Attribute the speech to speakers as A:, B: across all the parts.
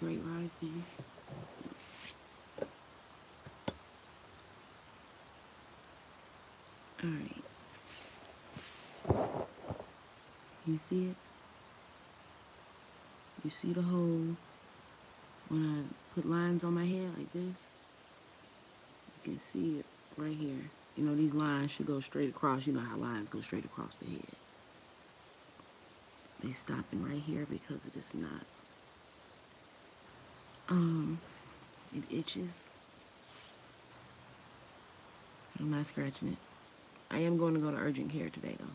A: Great rising. Alright. You see it? You see the hole when I put lines on my head like this? You can see it right here. You know, these lines should go straight across. You know how lines go straight across the head. They stopping right here because it is not. It itches. I'm not scratching it. I am going to go to urgent care today though.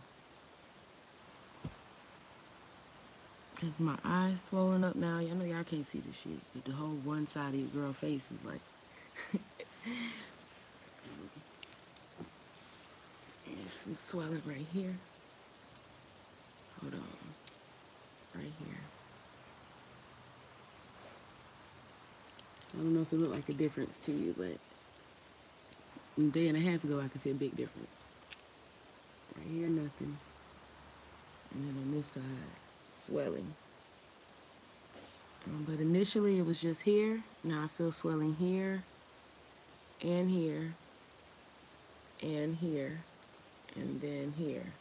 A: Because my eyes swollen up now. I know y'all can't see this shit, but the whole one side of your girl face is like... There's some swelling right here. Hold on. Right here. I don't know if it looked like a difference to you, but a day and a half ago I could see a big difference. Right here, nothing. And then on this side, swelling. But initially it was just here. Now I feel swelling here, and here, and here, and then here.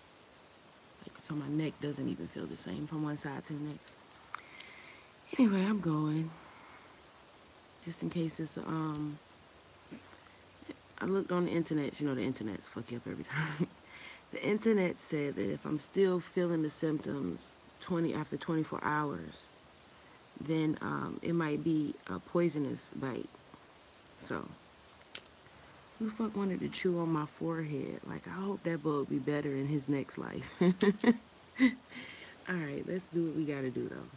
A: So my neck doesn't even feel the same from one side to the next. Anyway, I'm going. Just in case it's I looked on the internet. You know the internet's fuck you up every time. The internet said that if I'm still feeling the symptoms after 24 hours, then it might be a poisonous bite. So, who the fuck wanted to chew on my forehead? Like, I hope that bug be better in his next life. Alright, let's do what we gotta do, though.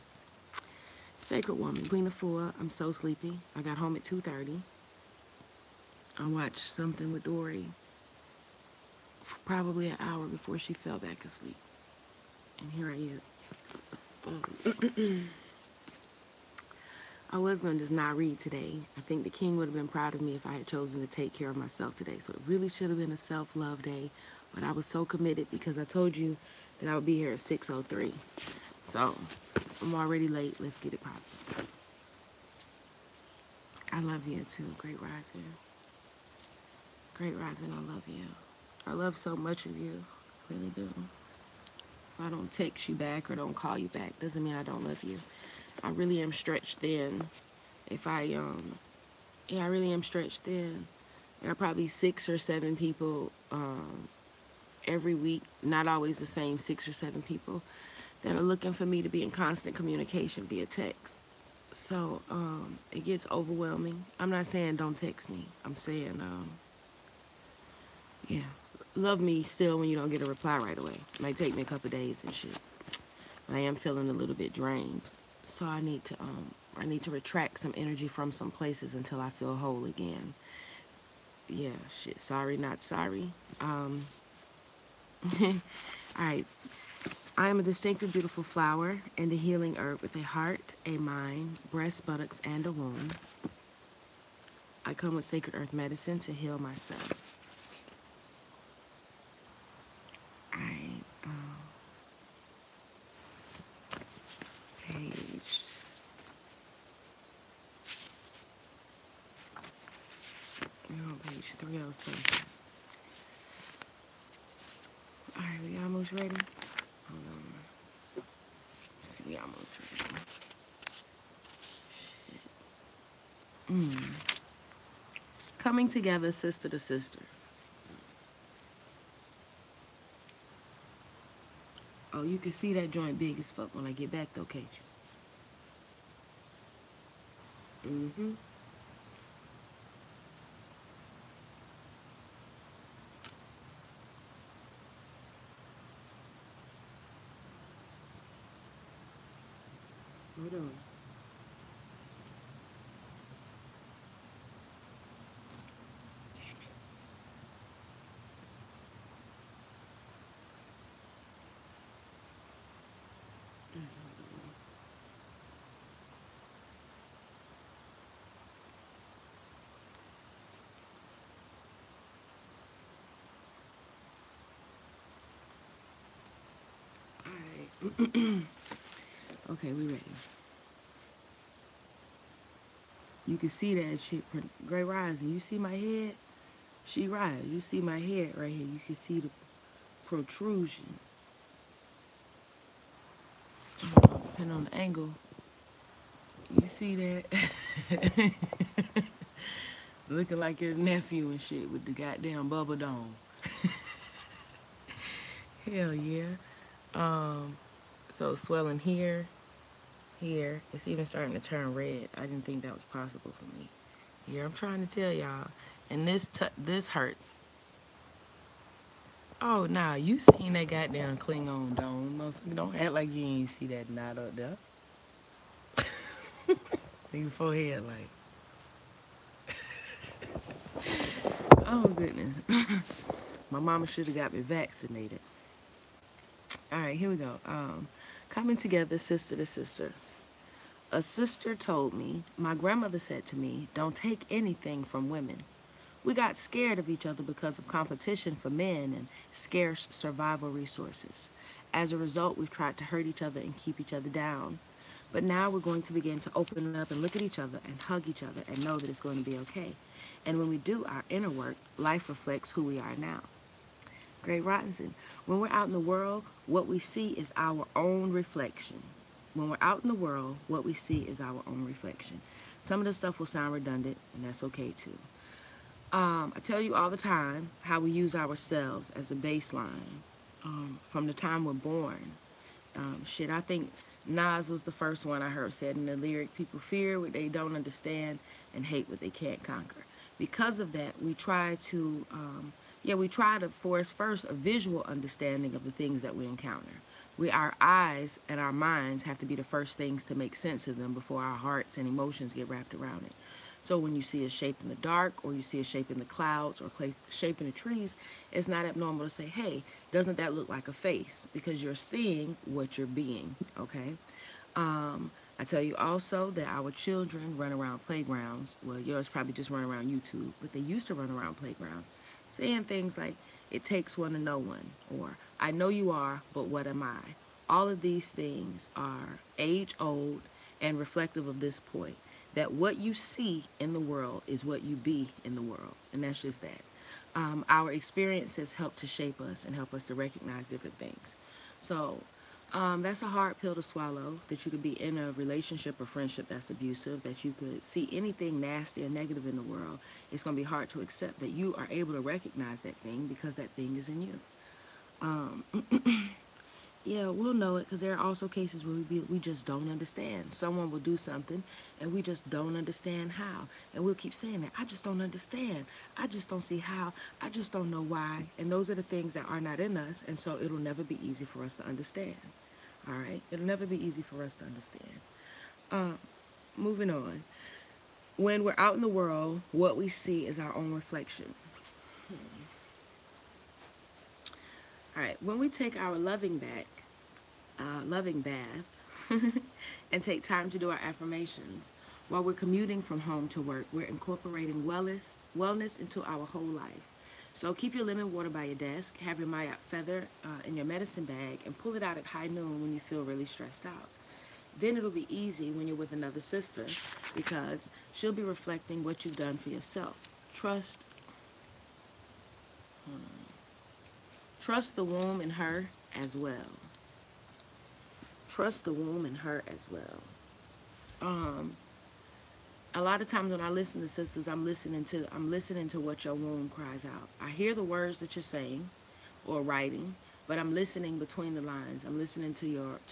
A: Sacred Woman, Queen of Four. I'm so sleepy. I got home at 2:30. I watched something with Dory for probably an hour before she fell back asleep. And here I am. I was going to just not read today. I think the king would have been proud of me if I had chosen to take care of myself today. So it really should have been a self-love day. But I was so committed because I told you that I would be here at 6:03. So I'm already late. Let's get it poppin'. I love you too. Great rising. Great rising. I love you. I love so much of you. I really do. If I don't text you back or don't call you back, doesn't mean I don't love you. I really am stretched thin. I really am stretched thin. There are probably 6 or 7 people every week, not always the same 6 or 7 people, that are looking for me to be in constant communication via text. So it gets overwhelming. I'm not saying don't text me. I'm saying, yeah, love me still when you don't get a reply right away. It might take me a couple days and shit. But I am feeling a little bit drained. So I need to retract some energy from some places until I feel whole again. Yeah, shit, sorry, not sorry. All right. I am a distinctive, beautiful flower and a healing herb with a heart, a mind, breast, buttocks, and a womb. I come with sacred earth medicine to heal myself. All right. Page. We're on page 307. All right, we almost ready? Hold on. See, we almost ready. Shit. Coming together, sister to sister. Oh, you can see that joint big as fuck when I get back, though, can't you? Mm-hmm. Hold on. All right. Okay, we ready. You can see that shit. Great rising. You see my head? She rise. You see my head right here. You can see the protrusion. Depending on the angle. You see that? Looking like your nephew and shit with the goddamn bubble dome. Hell yeah. So swelling here, here. It's even starting to turn red. I didn't think that was possible for me. Here, I'm trying to tell y'all. And this hurts. Oh, nah, you seen that goddamn Klingon dome, motherfucker. Don't act like you ain't see that knot up there. Nigga forehead, like, oh, goodness. My mama should have got me vaccinated. All right, here we go. Coming together, sister to sister. A sister told me, my grandmother said to me, don't take anything from women. We got scared of each other because of competition for men and scarce survival resources. As a result, we've tried to hurt each other and keep each other down. But now we're going to begin to open up and look at each other and hug each other and know that it's going to be okay. And when we do our inner work, life reflects who we are now. Great Robinson. When we're out in the world, what we see is our own reflection. When we're out in the world, what we see is our own reflection. Some of the stuff will sound redundant, and that's okay too. I tell you all the time how we use ourselves as a baseline from the time we're born. I think Nas was the first one I heard said in the lyric, people fear what they don't understand and hate what they can't conquer. Because of that, we try to force first a visual understanding of the things that we encounter. Our eyes and our minds have to be the first things to make sense of them before our hearts and emotions get wrapped around it. So when you see a shape in the dark, or you see a shape in the clouds, or shape in the trees, it's not abnormal to say, hey, doesn't that look like a face? Because you're seeing what you're being, okay? I tell you also that our children run around playgrounds. Well, yours probably just run around YouTube, but they used to run around playgrounds saying things like, it takes one to know one, or I know you are, but what am I? All of these things are age-old and reflective of this point, that what you see in the world is what you be in the world, and that's just that. Our experiences help to shape us and help us to recognize different things. So that's a hard pill to swallow, that you could be in a relationship or friendship that's abusive, that you could see anything nasty or negative in the world. It's going to be hard to accept that you are able to recognize that thing because that thing is in you. Yeah, we'll know it because there are also cases where we just don't understand. Someone will do something and we just don't understand how. And we'll keep saying that, I just don't understand. I just don't see how. I just don't know why. And those are the things that are not in us. And so it'll never be easy for us to understand. All right? It'll never be easy for us to understand. Moving on. When we're out in the world, what we see is our own reflection. All right, when we take our loving bath, and take time to do our affirmations while we're commuting from home to work, we're incorporating wellness into our whole life. So keep your lemon water by your desk, have your Mayat feather in your medicine bag, and pull it out at high noon when you feel really stressed out. Then it'll be easy when you're with another sister because she'll be reflecting what you've done for yourself. Trust the womb in her as well. Trust the womb in her as well. A lot of times when I listen to sisters, I'm listening to what your womb cries out. I hear the words that you're saying or writing, but I'm listening between the lines. I'm listening to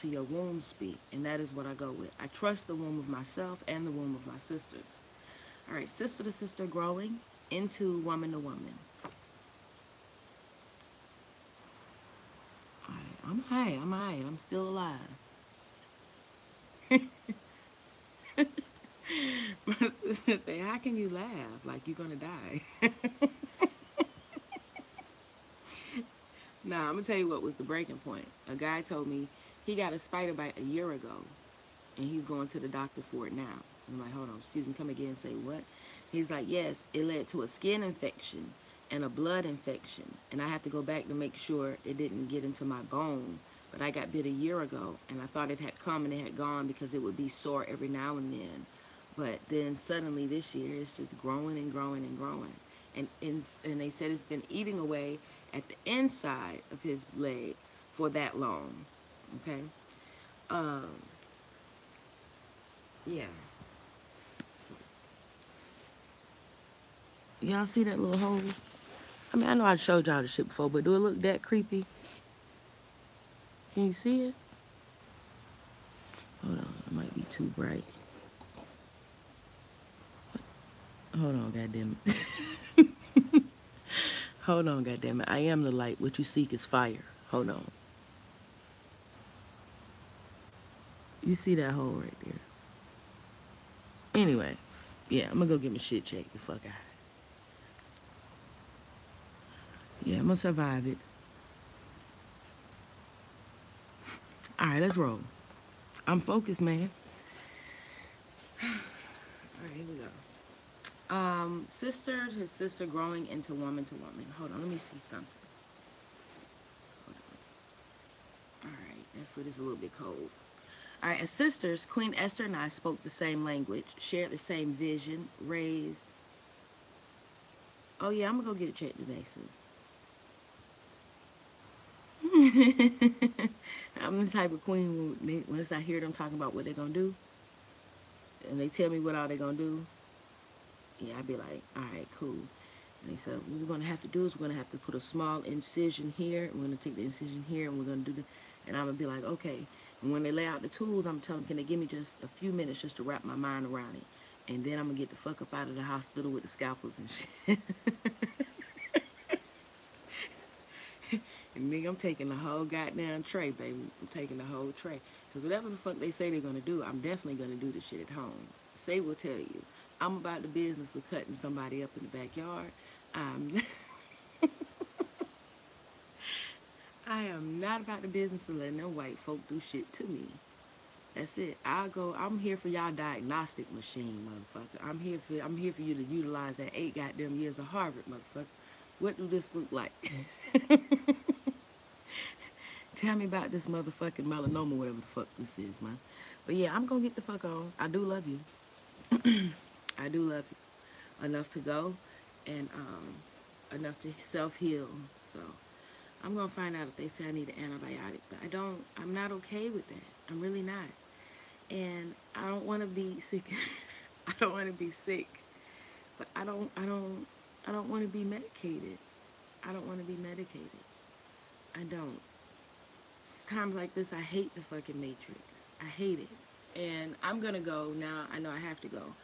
A: your womb speak, and that is what I go with. I trust the womb of myself and the womb of my sisters. All right, sister to sister growing into woman to woman. I'm alright. I'm still alive. My sister say, how can you laugh like you're gonna die? Nah, I'm gonna tell you what was the breaking point. A guy told me he got a spider bite a year ago, and he's going to the doctor for it now. I'm like, hold on, excuse me, come again, say what? He's like, yes, it led to a skin infection and a blood infection, and I have to go back to make sure it didn't get into my bone. But I got bit a year ago, and I thought it had come and it had gone because it would be sore every now and then. But then suddenly this year it's just growing and growing and growing. And they said it's been eating away at the inside of his leg for that long. Okay? Um, yeah. So, y'all see that little hole? I mean, I know I showed y'all the shit before, but do it look that creepy? Can you see it? Hold on, it might be too bright. Hold on, goddamn it. Hold on, goddamn it. I am the light. What you seek is fire. Hold on. You see that hole right there? Anyway, yeah, I'm gonna go get my shit checked the fuck out. Yeah, I'm gonna survive it. All right, let's roll. I'm focused, man. All right, here we go. Sister to sister growing into woman to woman. Hold on, let me see something. Hold on. All right, that foot is a little bit cold. All right, as sisters, Queen Esther and I spoke the same language, shared the same vision, raised. Oh yeah, I'm gonna go get it checked today, sis. I'm the type of queen who, once I hear them talking about what they're gonna do, and they tell me what all they're gonna do, yeah, I'd be like, all right, cool. And they said, what we're gonna have to do is we're gonna have to put a small incision here. We're gonna take the incision here, and we're gonna do the. And I'm gonna be like, okay. And when they lay out the tools, I'm telling them, can they give me just a few minutes just to wrap my mind around it, and then I'm gonna get the fuck up out of the hospital with the scalpels and shit. And nigga, I'm taking the whole goddamn tray, baby. I'm taking the whole tray. Because whatever the fuck they say they're going to do, I'm definitely going to do the shit at home. Say will tell you. I'm about the business of cutting somebody up in the backyard. I am not about the business of letting no white folk do shit to me. That's it. I'm here for y'all diagnostic machine, motherfucker. I'm here for you to utilize that 8 goddamn years of Harvard, motherfucker. What do this look like? Tell me about this motherfucking melanoma, whatever the fuck this is, man. But yeah, I'm gonna get the fuck on. I do love you. I do love you enough to go, and enough to self-heal. So I'm gonna find out if they say I need an antibiotic, but I'm not okay with that. I'm really not. And I don't want to be sick. I don't want to be sick, but I don't want to be medicated. I don't want to be medicated. I don't. Times like this, I hate the fucking Matrix. I hate it. And I'm gonna go now. I know I have to go,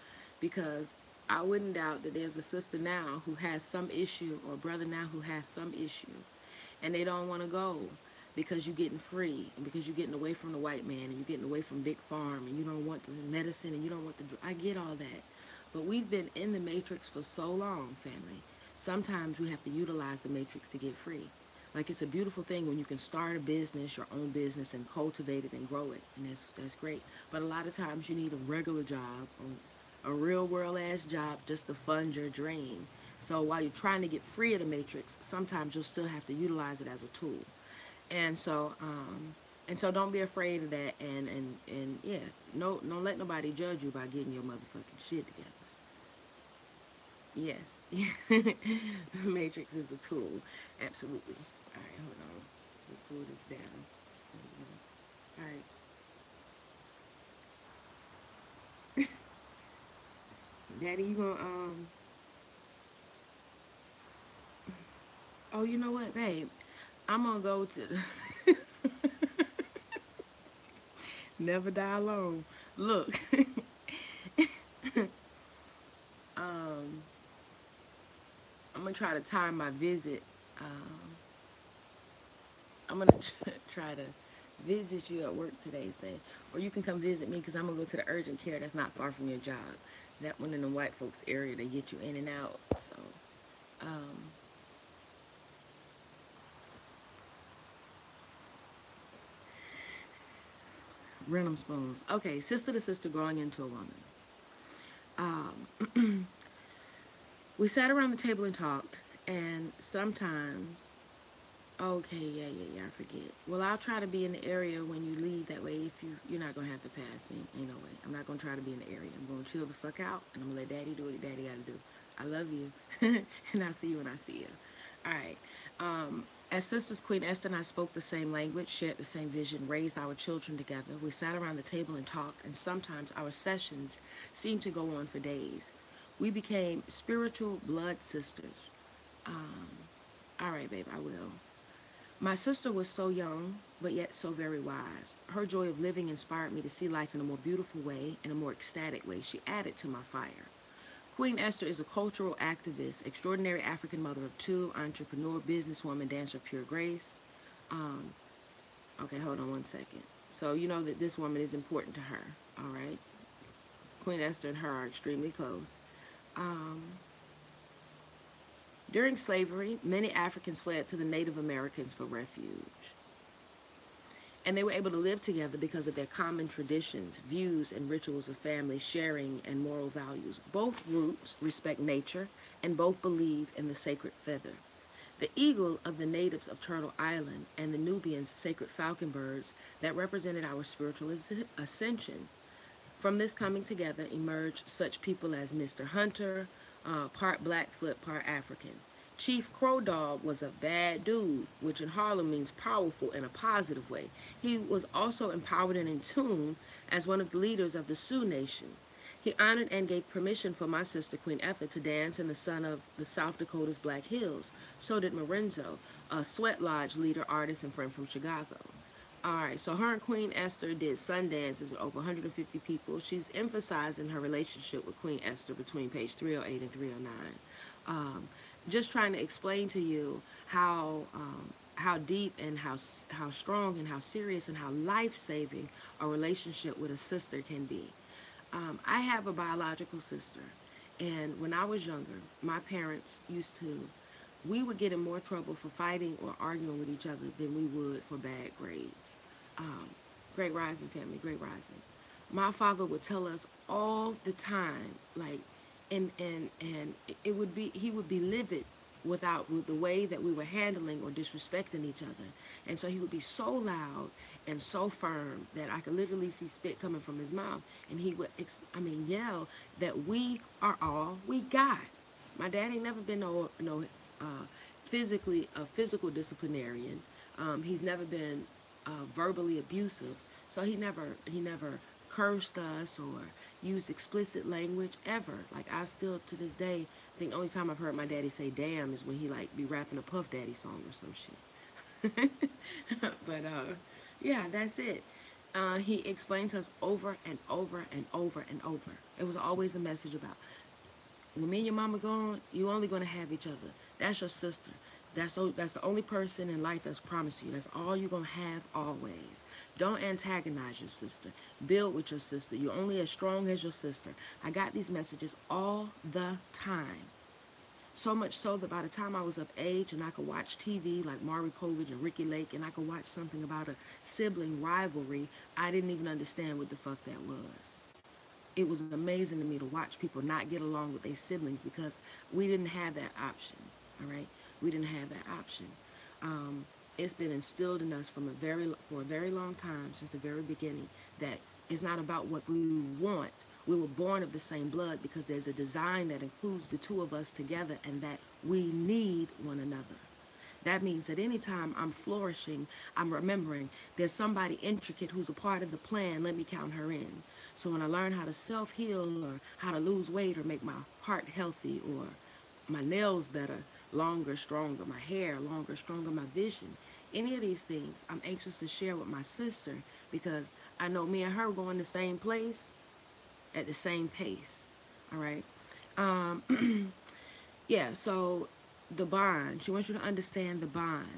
A: because I wouldn't doubt that there's a sister now who has some issue, or a brother now who has some issue, and they don't want to go because you're getting free, and because you're getting away from the white man, and you're getting away from Big Farm, and you don't want the medicine, and you don't want the. I get all that, but we've been in the Matrix for so long, family. Sometimes we have to utilize the Matrix to get free. Like, it's a beautiful thing when you can start a business, your own business, and cultivate it and grow it, and that's great. But a lot of times you need a regular job, or a real world ass job, just to fund your dream. So while you're trying to get free of the Matrix, sometimes you'll still have to utilize it as a tool. And so don't be afraid of that. And yeah, no, don't let nobody judge you by getting your motherfucking shit together. Yes, the Matrix is a tool, absolutely. All right, hold on. We'll pull this down. All right. Daddy, you gonna, oh, you know what, babe? I'm gonna go to the, never die alone. Look, I'm gonna try to time my visit. I'm gonna try to visit you at work today, say, or you can come visit me, because I'm gonna go to the urgent care that's not far from your job. That one in the white folks area, they get you in and out. So, random spoons. Okay, sister to sister growing into a woman. We sat around the table and talked, and sometimes Okay, yeah, I forget. Well, I'll try to be in the area when you leave. That way, if you're not gonna have to pass me. Ain't no way. I'm not gonna try to be in the area. I'm gonna chill the fuck out, and I'm gonna let Daddy do what Daddy gotta do. I love you, and I'll see you when I see you. All right. As sisters, Queen Esther and I spoke the same language, shared the same vision, raised our children together. We sat around the table and talked, and sometimes our sessions seemed to go on for days. We became spiritual blood sisters. Um, all right, babe, I will. My sister was so young, but yet so very wise. Her joy of living inspired me to see life in a more beautiful way, in a more ecstatic way. She added to my fire. Queen Esther is a cultural activist, extraordinary African mother of two, entrepreneur, businesswoman, dancer of pure grace. Um, okay, hold on one second. So you know that this woman is important to her, all right? Queen Esther and her are extremely close. Um, During slavery, many Africans fled to the Native Americans for refuge. And they were able to live together because of their common traditions, views, and rituals of family sharing and moral values. Both groups respect nature and both believe in the sacred feather. The eagle of the natives of Turtle Island and the Nubians' sacred falcon birds that represented our spiritual ascension. From this coming together emerged such people as Mr. Hunter, part Blackfoot, part African. Chief Crow Dog was a bad dude, which in Harlem means powerful in a positive way. He was also empowered and in tune as one of the leaders of the Sioux Nation. He honored and gave permission for my sister Queen Ethel to dance in the sun of the South Dakota's Black Hills. So did Marenzo, a sweat lodge leader, artist, and friend from Chicago. All right, so her and Queen Esther did sun dances with over 150 people. She's emphasizing her relationship with Queen Esther between page 308 and 309. Just trying to explain to you how deep and how strong and how serious and how life saving a relationship with a sister can be. I have a biological sister, and when I was younger, my parents used to, we would get in more trouble for fighting or arguing with each other than we would for bad grades. Um, Great rising, family, great rising. My father would tell us all the time, like, and it would be, he would be livid with the way that we were handling or disrespecting each other. And so he would be so loud and so firm that I could literally see spit coming from his mouth. And he would, yell that we are all we got. My dad ain't never been uh, physically a physical disciplinarian. He's never been verbally abusive. So he never cursed us or used explicit language ever. Like I still to this day think the only time I've heard my daddy say damn is when he like be rapping a Puff Daddy song or some shit. But yeah, that's it. He explained to us over and over and over and over. It was always a message about when me and your mama gone, you only gonna have each other. That's your sister. That's the only person in life that's promised you. That's all you're gonna have always. Don't antagonize your sister. Build with your sister. You're only as strong as your sister. I got these messages all the time. So much so that by the time I was of age and I could watch TV like Maury Povich and Ricky Lake and I could watch something about a sibling rivalry, I didn't even understand what the fuck that was. It was amazing to me to watch people not get along with their siblings because we didn't have that option. All right, we didn't have that option. It's been instilled in us for a very long time since the very beginning that it's not about what we want. We were born of the same blood because there's a design that includes the two of us together and that we need one another. That means that anytime I'm flourishing, I'm remembering there's somebody intricate who's a part of the plan. Let me count her in. So when I learn how to self-heal or how to lose weight or make my heart healthy or my nails better, longer, stronger, my hair longer, stronger, my vision, any of these things, I'm anxious to share with my sister because I know me and her going the same place at the same pace. All right. Yeah, so the bond. She wants you to understand the bond.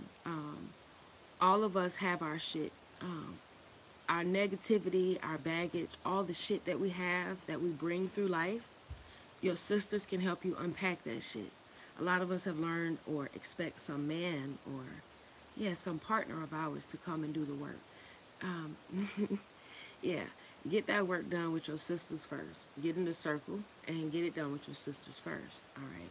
A: All of us have our shit. Our negativity, our baggage, all the shit that we have that we bring through life. Your sisters can help you unpack that shit. A lot of us have learned or expect some man or, yeah, some partner of ours to come and do the work. Yeah, get that work done with your sisters first. Get in the circle and get it done with your sisters first. All right.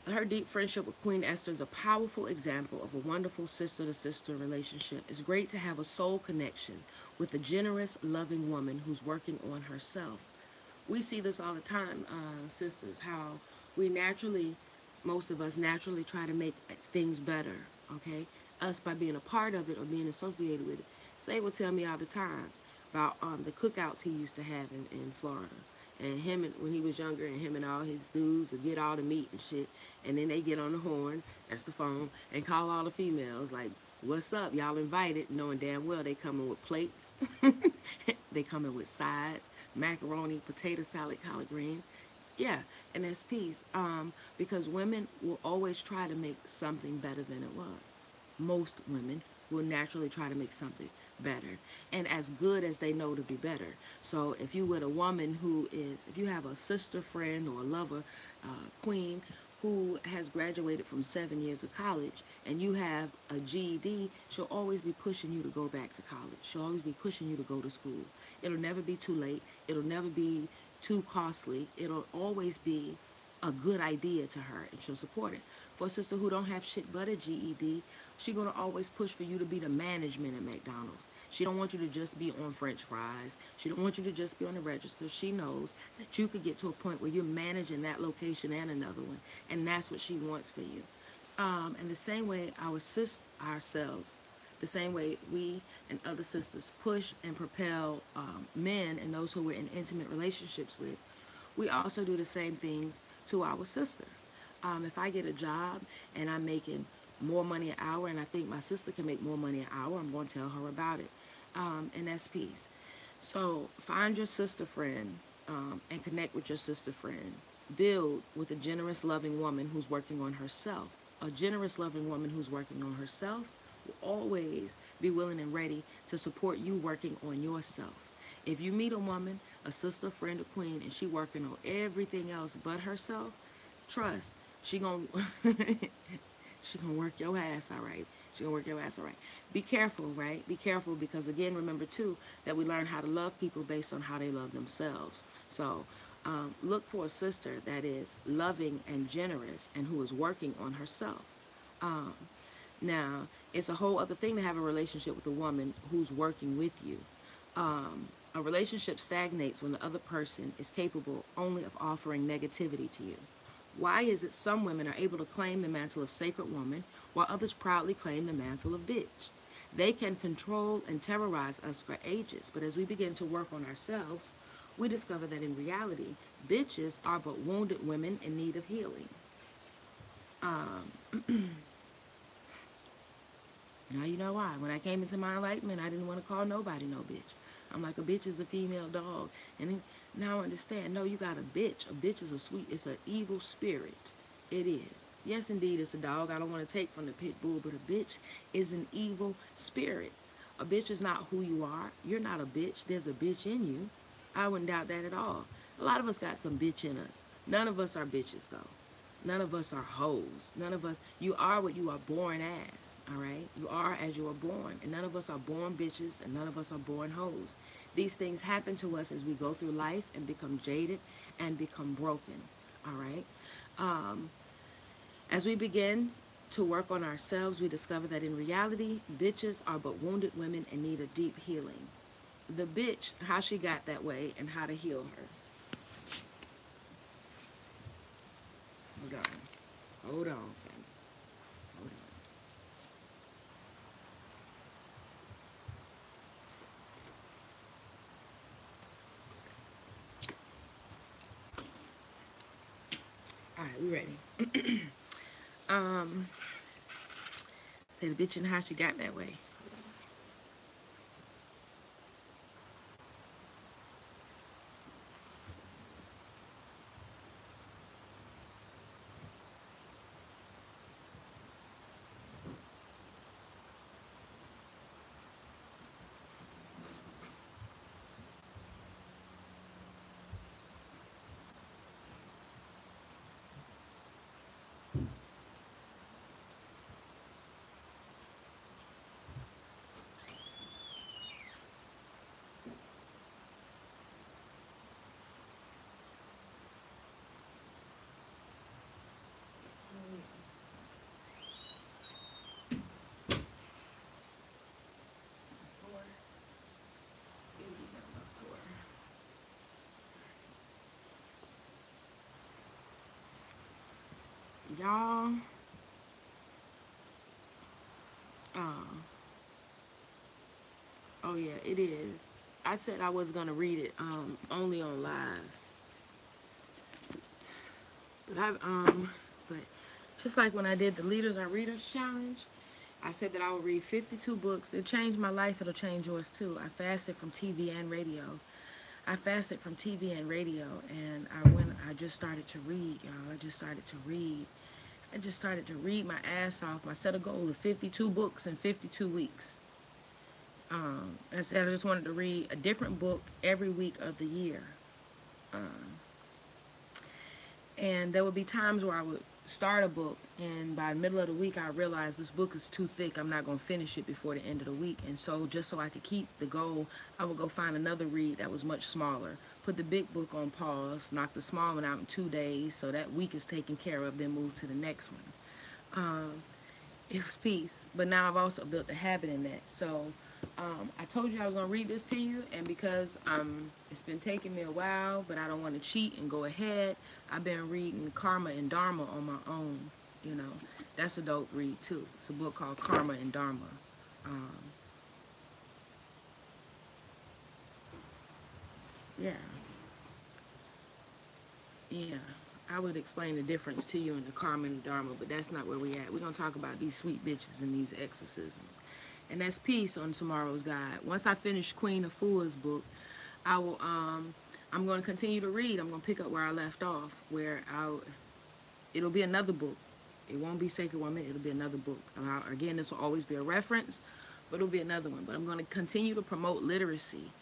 A: Her deep friendship with Queen Esther is a powerful example of a wonderful sister-to-sister relationship. It's great to have a soul connection with a generous, loving woman who's working on herself. We see this all the time, sisters, how we naturally, most of us naturally try to make things better, okay? Us by being a part of it or being associated with it. Say will tell me all the time about the cookouts he used to have in Florida. And him, and when he was younger, and him and all his dudes would get all the meat and shit. And then they get on the horn, that's the phone, and call all the females like, what's up, y'all invited, knowing damn well they coming with plates. They coming with sides, macaroni, potato salad, collard greens. Yeah, and that's peace. Because women will always try to make something better than it was. Most women will naturally try to make something better and as good as they know to be better. So if you with a woman who is, if you have a sister friend or a lover, queen, who has graduated from 7 years of college and you have a GED, she'll always be pushing you to go back to college. She'll always be pushing you to go to school. It'll never be too late. It'll never be too costly. It'll always be a good idea to her, and she'll support it. For a sister who don't have shit but a GED, she gonna always push for you to be the management at McDonald's. She don't want you to just be on French fries. She don't want you to just be on the register. She knows that you could get to a point where you're managing that location and another one, and that's what she wants for you. And the same way ourselves, the same way we and other sisters push and propel men and those who we're in intimate relationships with, we also do the same things to our sister. If I get a job and I'm making more money an hour and I think my sister can make more money an hour, I'm going to tell her about it. And that's peace. So find your sister friend and connect with your sister friend. Build with a generous, loving woman who's working on herself. A generous, loving woman who's working on herself will always be willing and ready to support you working on yourself. If you meet a woman, a sister, friend, or queen, and she working on everything else but herself, trust, she gonna she gonna work your ass all right. She gonna work your ass all right. Be careful, right? Be careful because again, remember too that we learn how to love people based on how they love themselves. So look for a sister that is loving and generous and who is working on herself. Um, Now, it's a whole other thing to have a relationship with a woman who's working with you. A relationship stagnates when the other person is capable only of offering negativity to you. Why is it some women are able to claim the mantle of sacred woman while others proudly claim the mantle of bitch? They can control and terrorize us for ages, but as we begin to work on ourselves, we discover that in reality, bitches are but wounded women in need of healing. Now you know why. When I came into my enlightenment, I didn't want to call nobody no bitch. I'm like, a bitch is a female dog. And now I understand, no, you got a bitch. A bitch is a sweet, it's an evil spirit. It is. Yes, indeed, it's a dog. I don't want to take from the pit bull, but a bitch is an evil spirit. A bitch is not who you are. You're not a bitch. There's a bitch in you. I wouldn't doubt that at all. A lot of us got some bitch in us. None of us are bitches, though. None of us are hoes. None of us, you are what you are born as, all right? You are as you are born. And none of us are born bitches and none of us are born hoes. These things happen to us as we go through life and become jaded and become broken, all right? As we begin to work on ourselves, we discover that in reality, bitches are but wounded women in need of deep healing. The bitch, how she got that way and how to heal her. Hold on. Hold on, family. Hold on. All right, we ready. Say the bitch and how she got that way. Y'all, uh, oh yeah, it is. I said I was gonna read it only on live, but but just like when I did the Leaders Are Readers challenge, I said that I would read 52 books. It changed my life. It'll change yours too. I fasted from TV and radio. I fasted from TV and radio, and I just started to read, y'all. I just started to read. I just started to read my ass off. I set a goal of 52 books in 52 weeks. I said I just wanted to read a different book every week of the year. And there would be times where I would start a book, and by the middle of the week, I realized this book is too thick. I'm not going to finish it before the end of the week. And so just so I could keep the goal, I would go find another read that was much smaller. Put the big book on pause, knock the small one out in 2 days, so that week is taken care of, then move to the next one. It was peace. But now I've also built a habit in that. So I told you I was going to read this to you, and because it's been taking me a while, but I don't want to cheat and go ahead, I've been reading Karma and Dharma on my own. You know, that's a dope read too. It's a book called Karma and Dharma. Yeah. Yeah. I would explain the difference to you in the Karma and Dharma, but that's not where we at. We're going to talk about these sweet bitches and these exorcisms. And that's peace on tomorrow's guide. Once I finish Queen of Fools book, I will I'm going to continue to read. I'm going to pick up where I left off, it'll be another book. It won't be Sacred Woman. It'll be another book. Again, this will always be a reference, but it'll be another one. But I'm going to continue to promote literacy.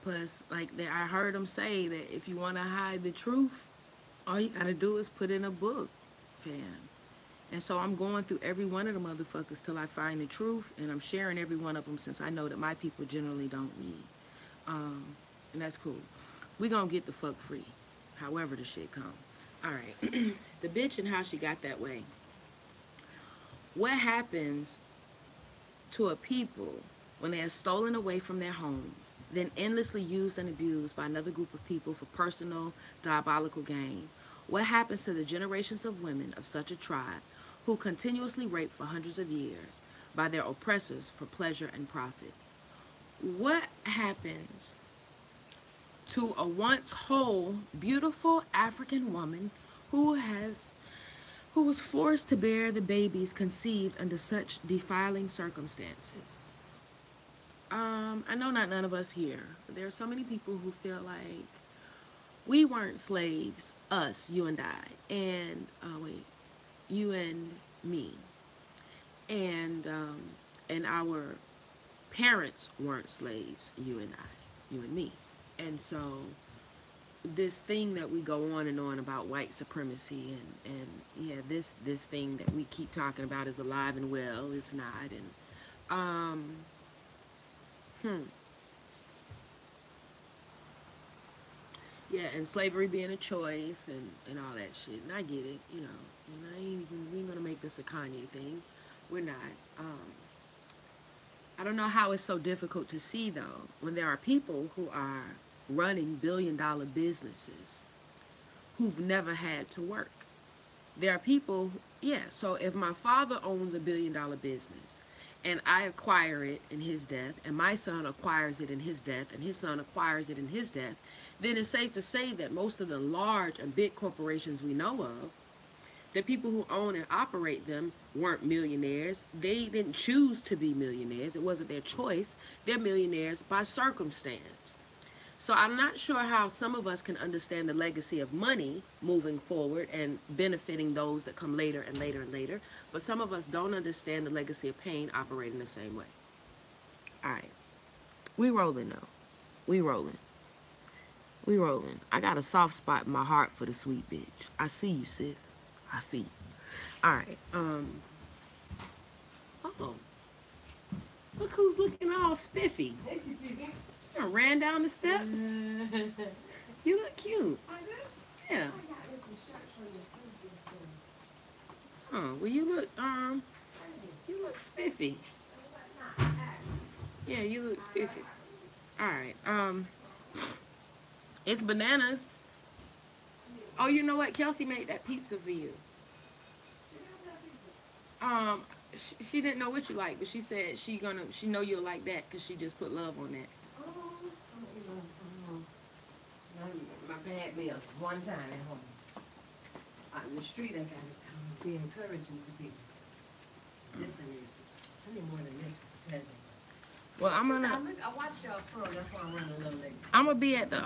A: Plus, I heard them say that if you want to hide the truth, all you got to do is put in a book, fam. And so I'm going through every one of the motherfuckers till I find the truth, and I'm sharing every one of them since I know that my people generally don't read. And that's cool. We gonna get the fuck free, however the shit come. All right, the bitch and how she got that way. What happens to a people when they are stolen away from their homes, then endlessly used and abused by another group of people for personal, diabolical gain? What happens to the generations of women of such a tribe who continuously rape for hundreds of years by their oppressors for pleasure and profit? What happens to a once whole, beautiful African woman who was forced to bear the babies conceived under such defiling circumstances? I know not none of us here, but there are so many people who feel like we weren't slaves, us, you and I, and you and me, and our parents weren't slaves, you and I, you and me. And so this thing that we go on and on about white supremacy and yeah, this thing that we keep talking about is alive and well, it's not. And yeah, and slavery being a choice and all that shit. And I get it, you know. We ain't gonna make this a Kanye thing. We're not. I don't know how it's so difficult to see, though, when there are people who are running billion-dollar businesses who've never had to work. There are people, yeah, so if my father owns a billion-dollar business and I acquire it in his death, and my son acquires it in his death, and his son acquires it in his death, then it's safe to say that most of the large and big corporations we know of, the people who own and operate them weren't millionaires. They didn't choose to be millionaires. It wasn't their choice. They're millionaires by circumstance. So I'm not sure how some of us can understand the legacy of money moving forward and benefiting those that come later and later and later. But some of us don't understand the legacy of pain operating the same way. All right. We rolling though. We rolling. We rolling. I got a soft spot in my heart for the sweet bitch. I see you, sis. I see you. All right. Oh. Look who's looking all spiffy. I ran down the steps. You look cute.
B: I do?
A: Yeah.
B: I got some shirts from the food.
A: Oh, well you look spiffy. Yeah, you look spiffy. All right. It's bananas. Oh, you know what? Kelsey made that pizza for you. Um, she didn't know what you like, but she said she know you'll like that because she just put love on that.
B: Oh, my bad bills one time at home. Out in the street, I got to be encouraging to people. This I need more than this present.
A: Well,
B: I watched y'all song. That's why I'm running a little late.
A: I'm gonna be at the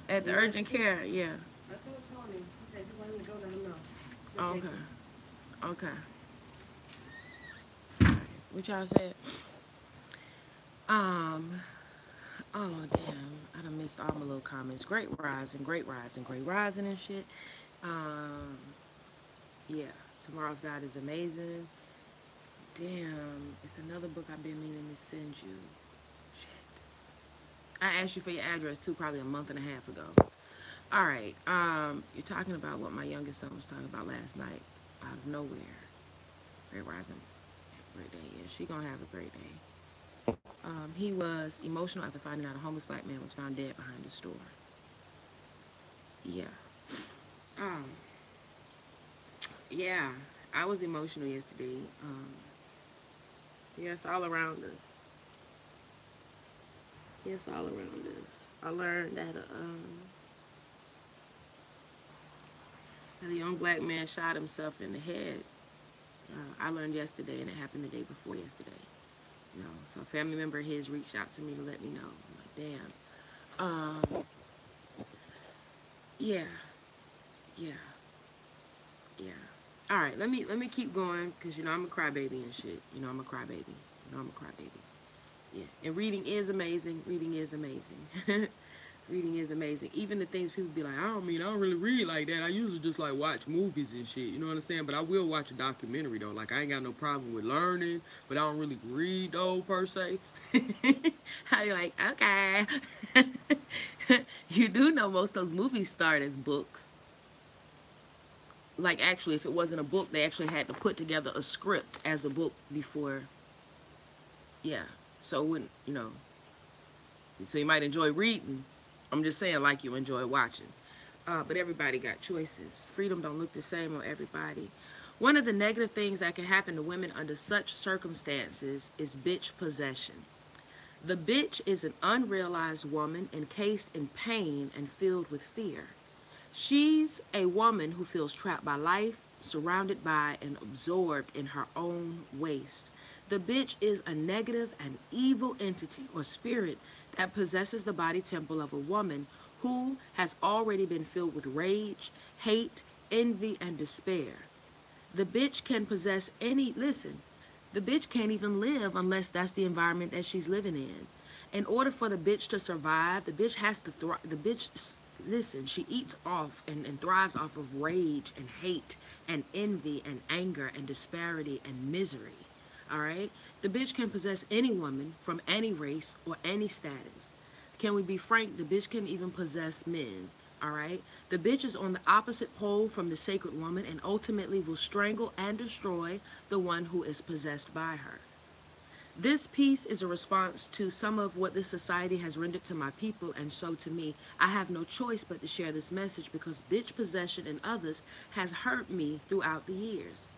A: urgent care. Yeah.
B: I told Tony. He said if you want him to go, let him know.
A: Okay. Okay. Alright, what y'all said? Oh damn, I done missed all my little comments. Great rising, great rising, great rising and shit. Um, yeah, Tomorrow's God is amazing. Damn, it's another book I've been meaning to send you. Shit. I asked you for your address too, probably a month and a half ago. All right. You're talking about what my youngest son was talking about last night, out of nowhere. Great rising, great day. Yeah, she gonna have a great day. He was emotional after finding out a homeless black man was found dead behind the store. Yeah. Um. Yeah, I was emotional yesterday. Yes, all around us. Yes, all around us. I learned that a young black man shot himself in the head. I learned yesterday, and it happened the day before yesterday. You know, so a family member of his reached out to me to let me know. I'm like, damn. Yeah, yeah, yeah. All right, let me keep going because you know I'm a crybaby and shit. You know I'm a crybaby. You know I'm a crybaby. Yeah, and reading is amazing. Reading is amazing. Reading is amazing. Even the things people be like, I don't really read like that. I usually just like watch movies and shit. You know what I'm saying? But I will watch a documentary though. Like I ain't got no problem with learning, but I don't really read though per se. How you like, okay. You do know most of those movies start as books. Like actually, if it wasn't a book, they actually had to put together a script as a book before. Yeah. So when you know, so you might enjoy reading. I'm just saying, like you enjoy watching. But everybody got choices. Freedom don't look the same on everybody. One of the negative things that can happen to women under such circumstances is bitch possession. The bitch is an unrealized woman encased in pain and filled with fear. She's a woman who feels trapped by life, surrounded by and absorbed in her own waste. The bitch is a negative and evil entity or spirit that possesses the body temple of a woman who has already been filled with rage, hate, envy, and despair. The bitch can possess listen, the bitch can't even live unless that's the environment that she's living in. In order for the bitch to survive, the bitch has to thrive. The bitch, listen, she eats off and thrives off of rage and hate and envy and anger and disparity and misery. All right? The bitch can possess any woman from any race or any status. Can we be frank? The bitch can even possess men. All right? The bitch is on the opposite pole from the sacred woman and ultimately will strangle and destroy the one who is possessed by her. This piece is a response to some of what this society has rendered to my people, and so to me. I have no choice but to share this message because bitch possession in others has hurt me throughout the years.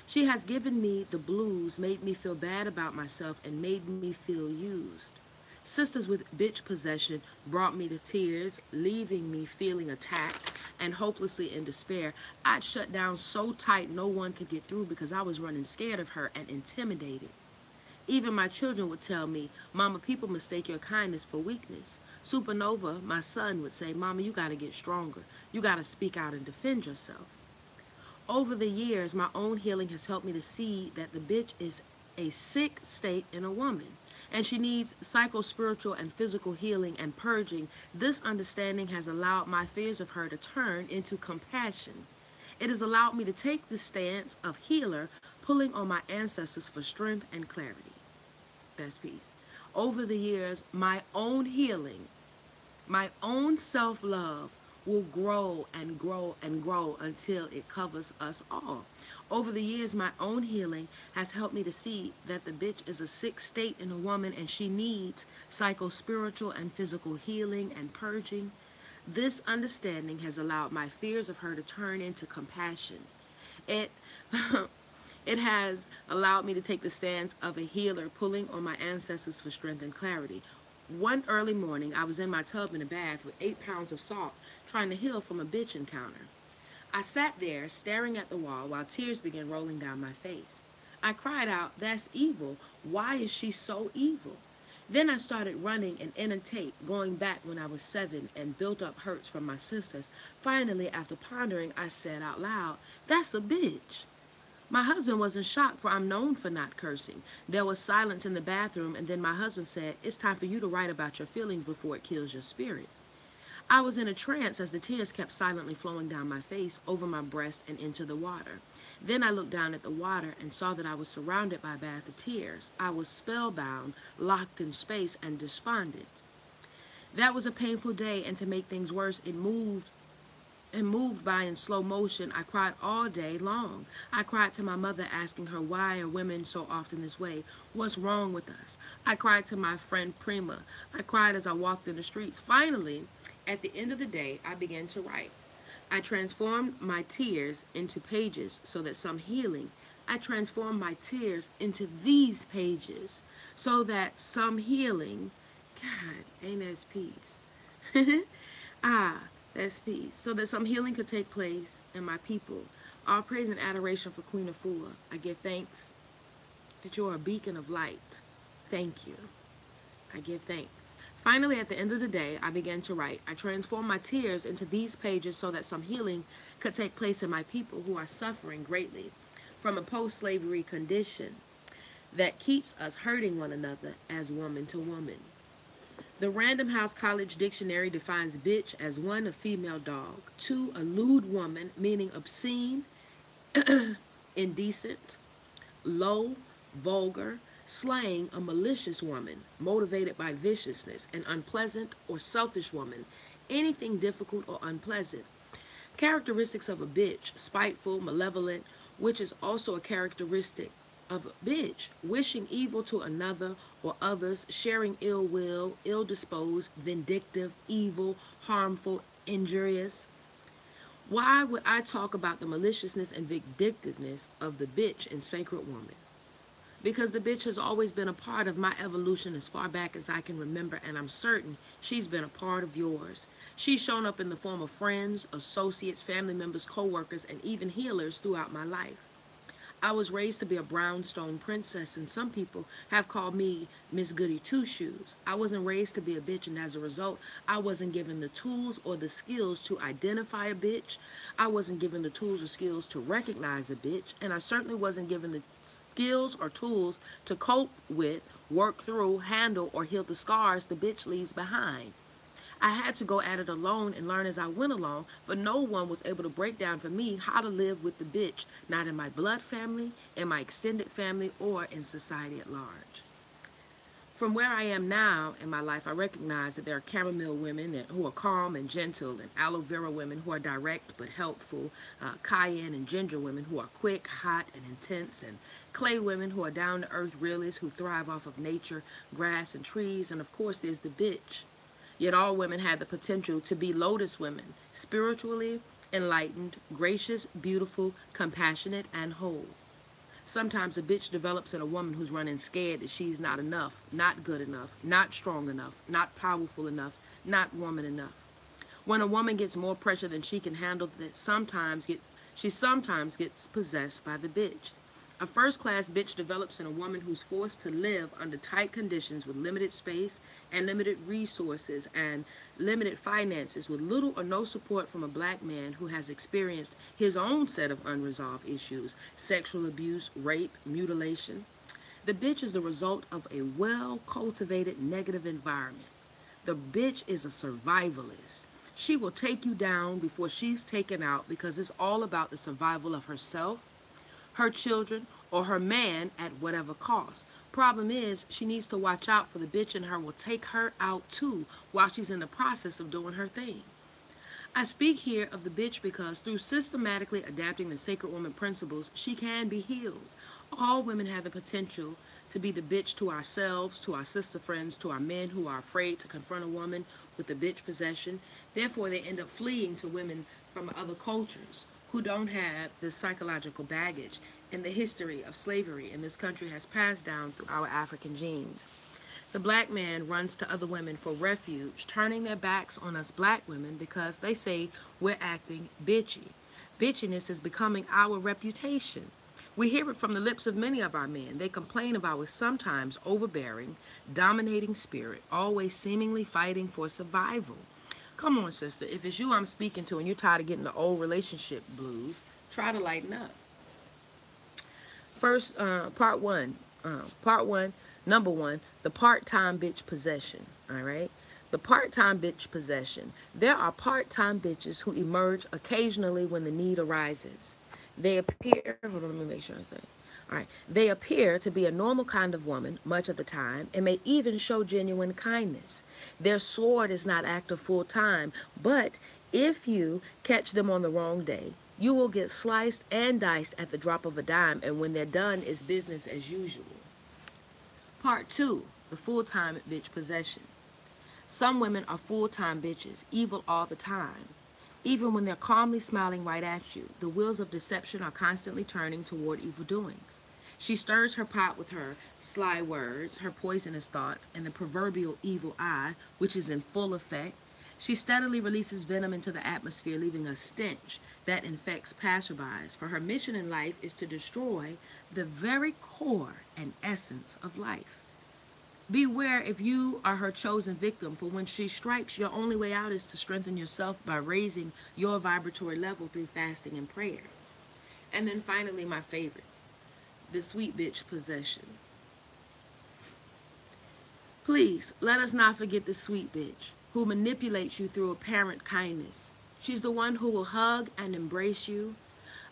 A: She has given me the blues, made me feel bad about myself, and made me feel used. Sisters with bitch possession brought me to tears, leaving me feeling attacked and hopelessly in despair. I'd shut down so tight no one could get through because I was running scared of her and intimidated. Even my children would tell me, Mama, people mistake your kindness for weakness. Supernova, my son, would say, Mama, you got to get stronger. You got to speak out and defend yourself. Over the years, my own healing has helped me to see that the bitch is a sick state in a woman, and she needs psycho-spiritual and physical healing and purging. This understanding has allowed my fears of her to turn into compassion. It has allowed me to take the stance of healer, pulling on my ancestors for strength and clarity. That's peace. Over the years, my own healing, my own self-love will grow and grow and grow until it covers us all. Over the years, my own healing has helped me to see that the bitch is a sick state in a woman and she needs psycho-spiritual and physical healing and purging. This understanding has allowed my fears of her to turn into compassion. It It has allowed me to take the stance of a healer, pulling on my ancestors for strength and clarity. One early morning, I was in my tub in a bath with 8 pounds of salt, trying to heal from a bitch encounter. I sat there, staring at the wall, while tears began rolling down my face. I cried out, "That's evil. Why is she so evil?" Then I started running an inner tape, going back when I was 7 and built up hurts from my sisters. Finally, after pondering, I said out loud, "That's a bitch." My husband was in shock, for I'm known for not cursing. There was silence in the bathroom, and then my husband said, "It's time for you to write about your feelings before it kills your spirit." I was in a trance as the tears kept silently flowing down my face, over my breast, and into the water. Then I looked down at the water and saw that I was surrounded by a bath of tears. I was spellbound, locked in space, and despondent. That was a painful day, and to make things worse, it moved by in slow motion. I cried all day long. I cried to my mother, asking her, "Why are women so often this way? What's wrong with us?" I cried to my friend Prima. I cried as I walked in the streets. Finally, at the end of the day, I began to write. I transformed my tears into pages so that some healing. I transformed my tears into these pages so that some healing. God, ain't that peace? Ah, that's peace. So that some healing could take place in my people. All praise and adoration for Queen Afua. I give thanks that you are a beacon of light. Thank you. I give thanks. Finally, at the end of the day, I began to write. I transformed my tears into these pages so that some healing could take place in my people who are suffering greatly from a post-slavery condition that keeps us hurting one another as woman to woman. The Random House College Dictionary defines bitch as 1, a female dog, 2, a lewd woman, meaning obscene, indecent, low, vulgar, slang, a malicious woman, motivated by viciousness, an unpleasant or selfish woman, anything difficult or unpleasant. Characteristics of a bitch: spiteful, malevolent, which is also a characteristic of a bitch, wishing evil to another or others, sharing ill will, ill disposed, vindictive, evil, harmful, injurious. Why would I talk about the maliciousness and vindictiveness of the bitch in Sacred Woman? Because the bitch has always been a part of my evolution as far back as I can remember, and I'm certain she's been a part of yours. She's shown up in the form of friends, associates, family members, co-workers, and even healers throughout my life. I was raised to be a brownstone princess, and some people have called me Miss Goody Two Shoes. I wasn't raised to be a bitch, and as a result, I wasn't given the tools or the skills to identify a bitch. I wasn't given the tools or skills to recognize a bitch, and I certainly wasn't given the skills or tools to cope with, work through, handle, or heal the scars the bitch leaves behind. I had to go at it alone and learn as I went along, for no one was able to break down for me how to live with the bitch, not in my blood family, in my extended family, or in society at large. From where I am now in my life, I recognize that there are chamomile women who are calm and gentle, and aloe vera women who are direct but helpful, cayenne and ginger women who are quick, hot, and intense, and clay women who are down-to-earth realists who thrive off of nature, grass, and trees, and of course there's the bitch. Yet all women had the potential to be lotus women, spiritually enlightened, gracious, beautiful, compassionate, and whole. Sometimes a bitch develops in a woman who's running scared that she's not enough, not good enough, not strong enough, not powerful enough, not woman enough. When a woman gets more pressure than she can handle, she sometimes gets possessed by the bitch. A first-class bitch develops in a woman who's forced to live under tight conditions with limited space and limited resources and limited finances, with little or no support from a black man who has experienced his own set of unresolved issues: sexual abuse, rape, mutilation. The bitch is the result of a well-cultivated negative environment. The bitch is a survivalist. She will take you down before she's taken out, because it's all about the survival of herself, her children, or her man at whatever cost. Problem is, she needs to watch out, for the bitch in her will take her out too while she's in the process of doing her thing. I speak here of the bitch because through systematically adapting the Sacred Woman principles, she can be healed. All women have the potential to be the bitch to ourselves, to our sister friends, to our men who are afraid to confront a woman with the bitch possession. Therefore, they end up fleeing to women from other cultures. who don't have the psychological baggage and the history of slavery in this country has passed down through our African genes. The black man runs to other women for refuge, turning their backs on us black women because they say we're acting bitchy. Bitchiness is becoming our reputation. We hear it from the lips of many of our men. They complain of our sometimes overbearing, dominating spirit, always seemingly fighting for survival. Come on, sister. If it's you I'm speaking to and you're tired of getting the old relationship blues, try to lighten up. First, part one. Part one, number one, the part-time bitch possession. All right. The part-time bitch possession. There are part-time bitches who emerge occasionally when the need arises. They appear. Hold on, let me make sure I say. All right. They appear to be a normal kind of woman much of the time and may even show genuine kindness. Their sword is not active full time, but if you catch them on the wrong day, you will get sliced and diced at the drop of a dime, and when they're done, it's business as usual. Part two, the full-time bitch possession. Some women are full-time bitches, evil all the time. Even when they're calmly smiling right at you, the wheels of deception are constantly turning toward evil doings. She stirs her pot with her sly words, her poisonous thoughts, and the proverbial evil eye, which is in full effect. She steadily releases venom into the atmosphere, leaving a stench that infects passerbys, for her mission in life is to destroy the very core and essence of life. Beware if you are her chosen victim, for when she strikes, your only way out is to strengthen yourself by raising your vibratory level through fasting and prayer. And then finally, my favorite, the sweet bitch possession. Please, let us not forget the sweet bitch who manipulates you through apparent kindness. She's the one who will hug and embrace you,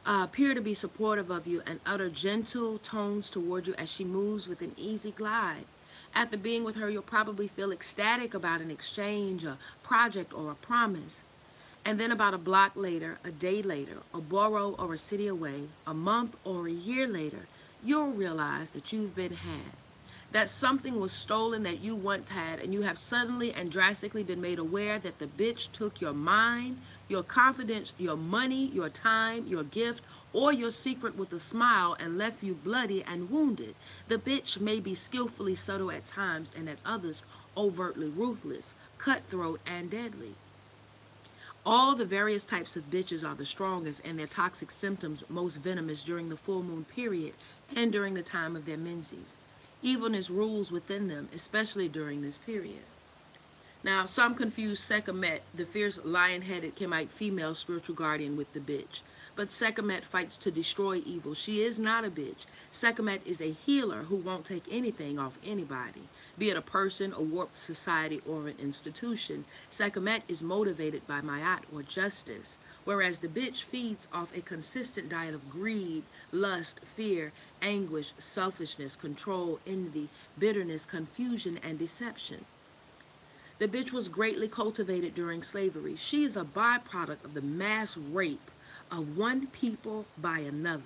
A: appear to be supportive of you, and utter gentle tones toward you as she moves with an easy glide. After being with her, you'll probably feel ecstatic about an exchange, a project, or a promise. And then about a block later, a day later, a borough or a city away, a month or a year later, you'll realize that you've been had. That something was stolen that you once had, and you have suddenly and drastically been made aware that the bitch took your mind, your confidence, your money, your time, your gift, or your secret with a smile and left you bloody and wounded. The bitch may be skillfully subtle at times and at others overtly ruthless, cutthroat, and deadly. All the various types of bitches are the strongest and their toxic symptoms most venomous during the full moon period and during the time of their menses. Evilness rules within them, especially during this period. Now, some confuse Sekhmet, the fierce lion-headed Kemite female spiritual guardian, with the bitch. But Sekhmet fights to destroy evil. She is not a bitch. Sekhmet is a healer who won't take anything off anybody, be it a person, a warped society, or an institution. Sekhmet is motivated by Mayat or justice, whereas the bitch feeds off a consistent diet of greed, lust, fear, anguish, selfishness, control, envy, bitterness, confusion, and deception. The bitch was greatly cultivated during slavery. She is a byproduct of the mass rape of one people by another.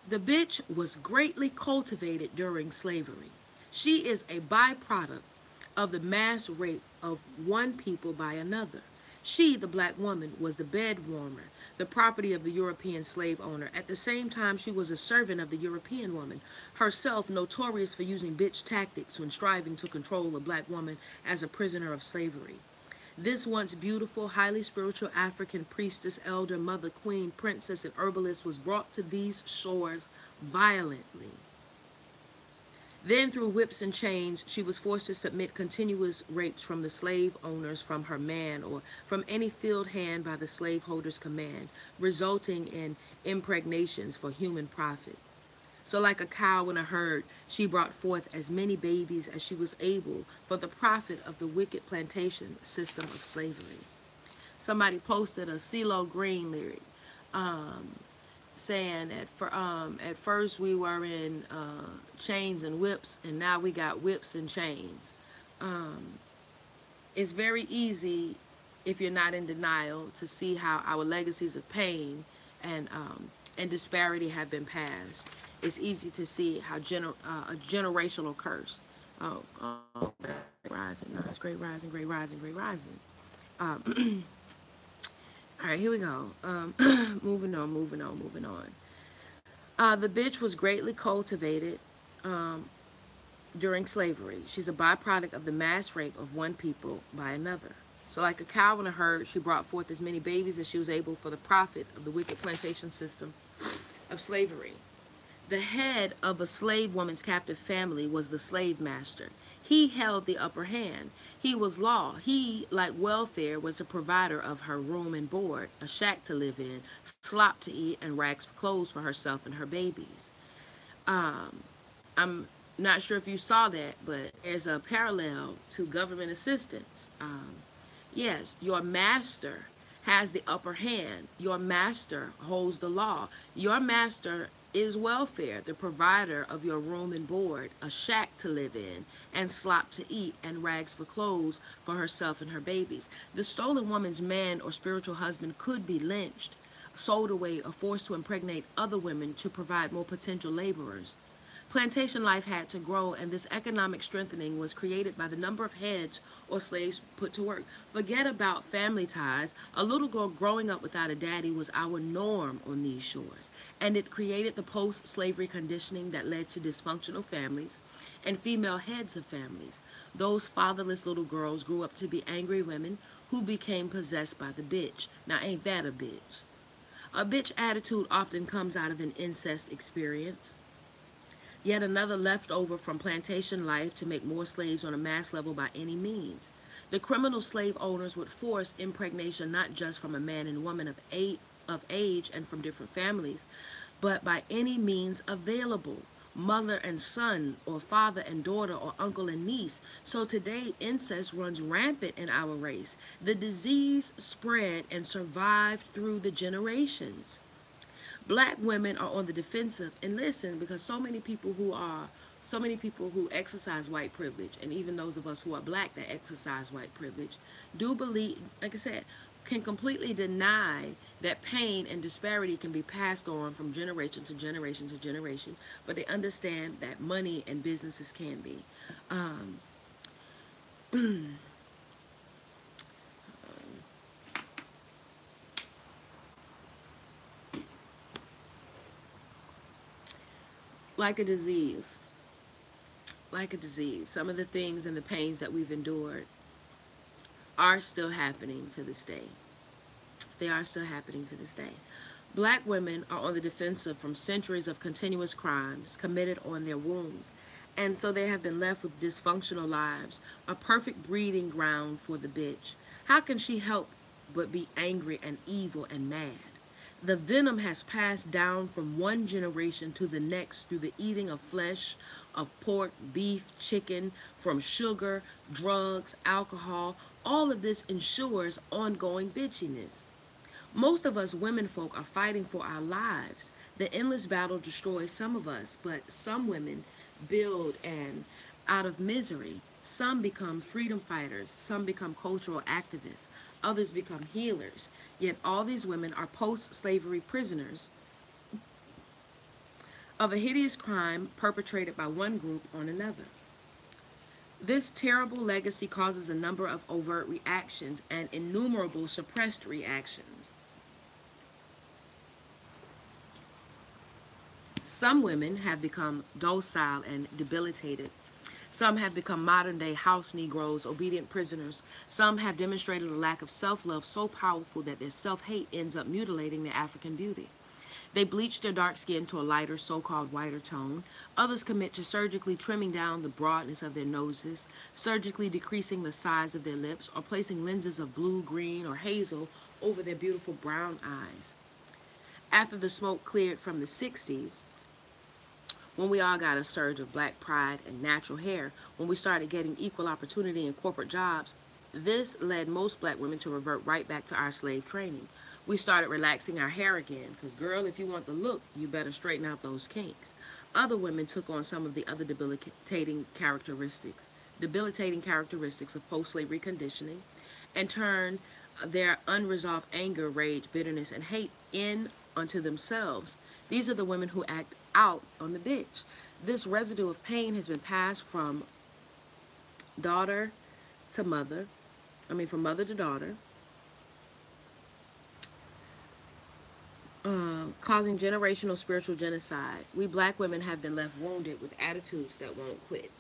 A: The bitch was greatly cultivated during slavery. She is a byproduct of the mass rape of one people by another. She, the black woman, was the bed warmer, the property of the European slave owner. At the same time, she was a servant of the European woman, herself notorious for using bitch tactics when striving to control a black woman as a prisoner of slavery. This once beautiful, highly spiritual African priestess, elder, mother, queen, princess, and herbalist was brought to these shores violently. Then, through whips and chains, she was forced to submit continuous rapes from the slave owners, from her man, or from any field hand by the slaveholder's command, resulting in impregnations for human profit. So like a cow in a herd, she brought forth as many babies as she was able for the profit of the wicked plantation system of slavery. Somebody posted a CeeLo Green lyric, saying at first we were in chains and whips, and now we got whips and chains. It's very easy, if you're not in denial, to see how our legacies of pain and disparity have been passed. It's easy to see how a generational curse. Great rising, no, it's great rising, great rising, great rising. All right, here we go. Moving on, moving on, moving on. The bitch was greatly cultivated um, during slavery. She's a byproduct of the mass rape of one people by another. So, like a cow in a herd, she brought forth as many babies as she was able for the profit of the wicked plantation system of slavery. The head of a slave woman's captive family was the slave master. He held the upper hand. He was law. He, like welfare, was the provider of her room and board, a shack to live in, slop to eat, and rags for clothes for herself and her babies. Um, I'm not sure if you saw that, but there's a parallel to government assistance. Yes, your master has the upper hand. Your master holds the law. Your master is welfare, the provider of your room and board, a shack to live in, and slop to eat, and rags for clothes for herself and her babies. The stolen woman's man or spiritual husband could be lynched, sold away, or forced to impregnate other women to provide more potential laborers. Plantation life had to grow, and this economic strengthening was created by the number of heads or slaves put to work. Forget about family ties. A little girl growing up without a daddy was our norm on these shores, and it created the post slavery conditioning that led to dysfunctional families and female heads of families. Those fatherless little girls grew up to be angry women who became possessed by the bitch. Now, ain't that a bitch? A bitch attitude often comes out of an incest experience. Yet another leftover from plantation life to make more slaves on a mass level by any means. The criminal slave owners would force impregnation not just from a man and woman of age and from different families, but by any means available, mother and son, or father and daughter, or uncle and niece. So today, incest runs rampant in our race. The disease spread and survived through the generations. Black women are on the defensive, and listen, because so many people who exercise white privilege, and even those of us who are black that exercise white privilege, do believe, like I said, can completely deny that pain and disparity can be passed on from generation to generation to generation, but they understand that money and businesses can be. Um, like a disease, some of the things and the pains that we've endured are still happening to this day. They are still happening to this day. Black women are on the defensive from centuries of continuous crimes committed on their wombs, and so they have been left with dysfunctional lives, a perfect breeding ground for the bitch. How can she help but be angry and evil and mad? The venom has passed down from one generation to the next through the eating of flesh, of pork, beef, chicken, from sugar, drugs, alcohol. All of this ensures ongoing bitchiness. Most of us women folk are fighting for our lives. The endless battle destroys some of us, but some women build and out of misery. Some become freedom fighters, some become cultural activists, others become healers. Yet all these women are post-slavery prisoners of a hideous crime perpetrated by one group on another. This terrible legacy causes a number of overt reactions and innumerable suppressed reactions. Some women have become docile and debilitated. Some have become modern day house Negroes, obedient prisoners. Some have demonstrated a lack of self love so powerful that their self hate ends up mutilating their African beauty. They bleach their dark skin to a lighter, so called whiter tone. Others commit to surgically trimming down the broadness of their noses, surgically decreasing the size of their lips, or placing lenses of blue, green, or hazel over their beautiful brown eyes. After the smoke cleared from the 60s, when we all got a surge of black pride and natural hair, when we started getting equal opportunity in corporate jobs, this led most black women to revert right back to our slave training. We started relaxing our hair again, because girl, if you want the look, you better straighten out those kinks. Other women took on some of the other debilitating characteristics of post-slavery conditioning, and turned their unresolved anger, rage, bitterness, and hate in unto themselves. These are the women who act out on the bitch. This residue of pain has been passed from daughter to mother, from mother to daughter, Causing generational spiritual genocide. We black women have been left wounded with attitudes that won't quit.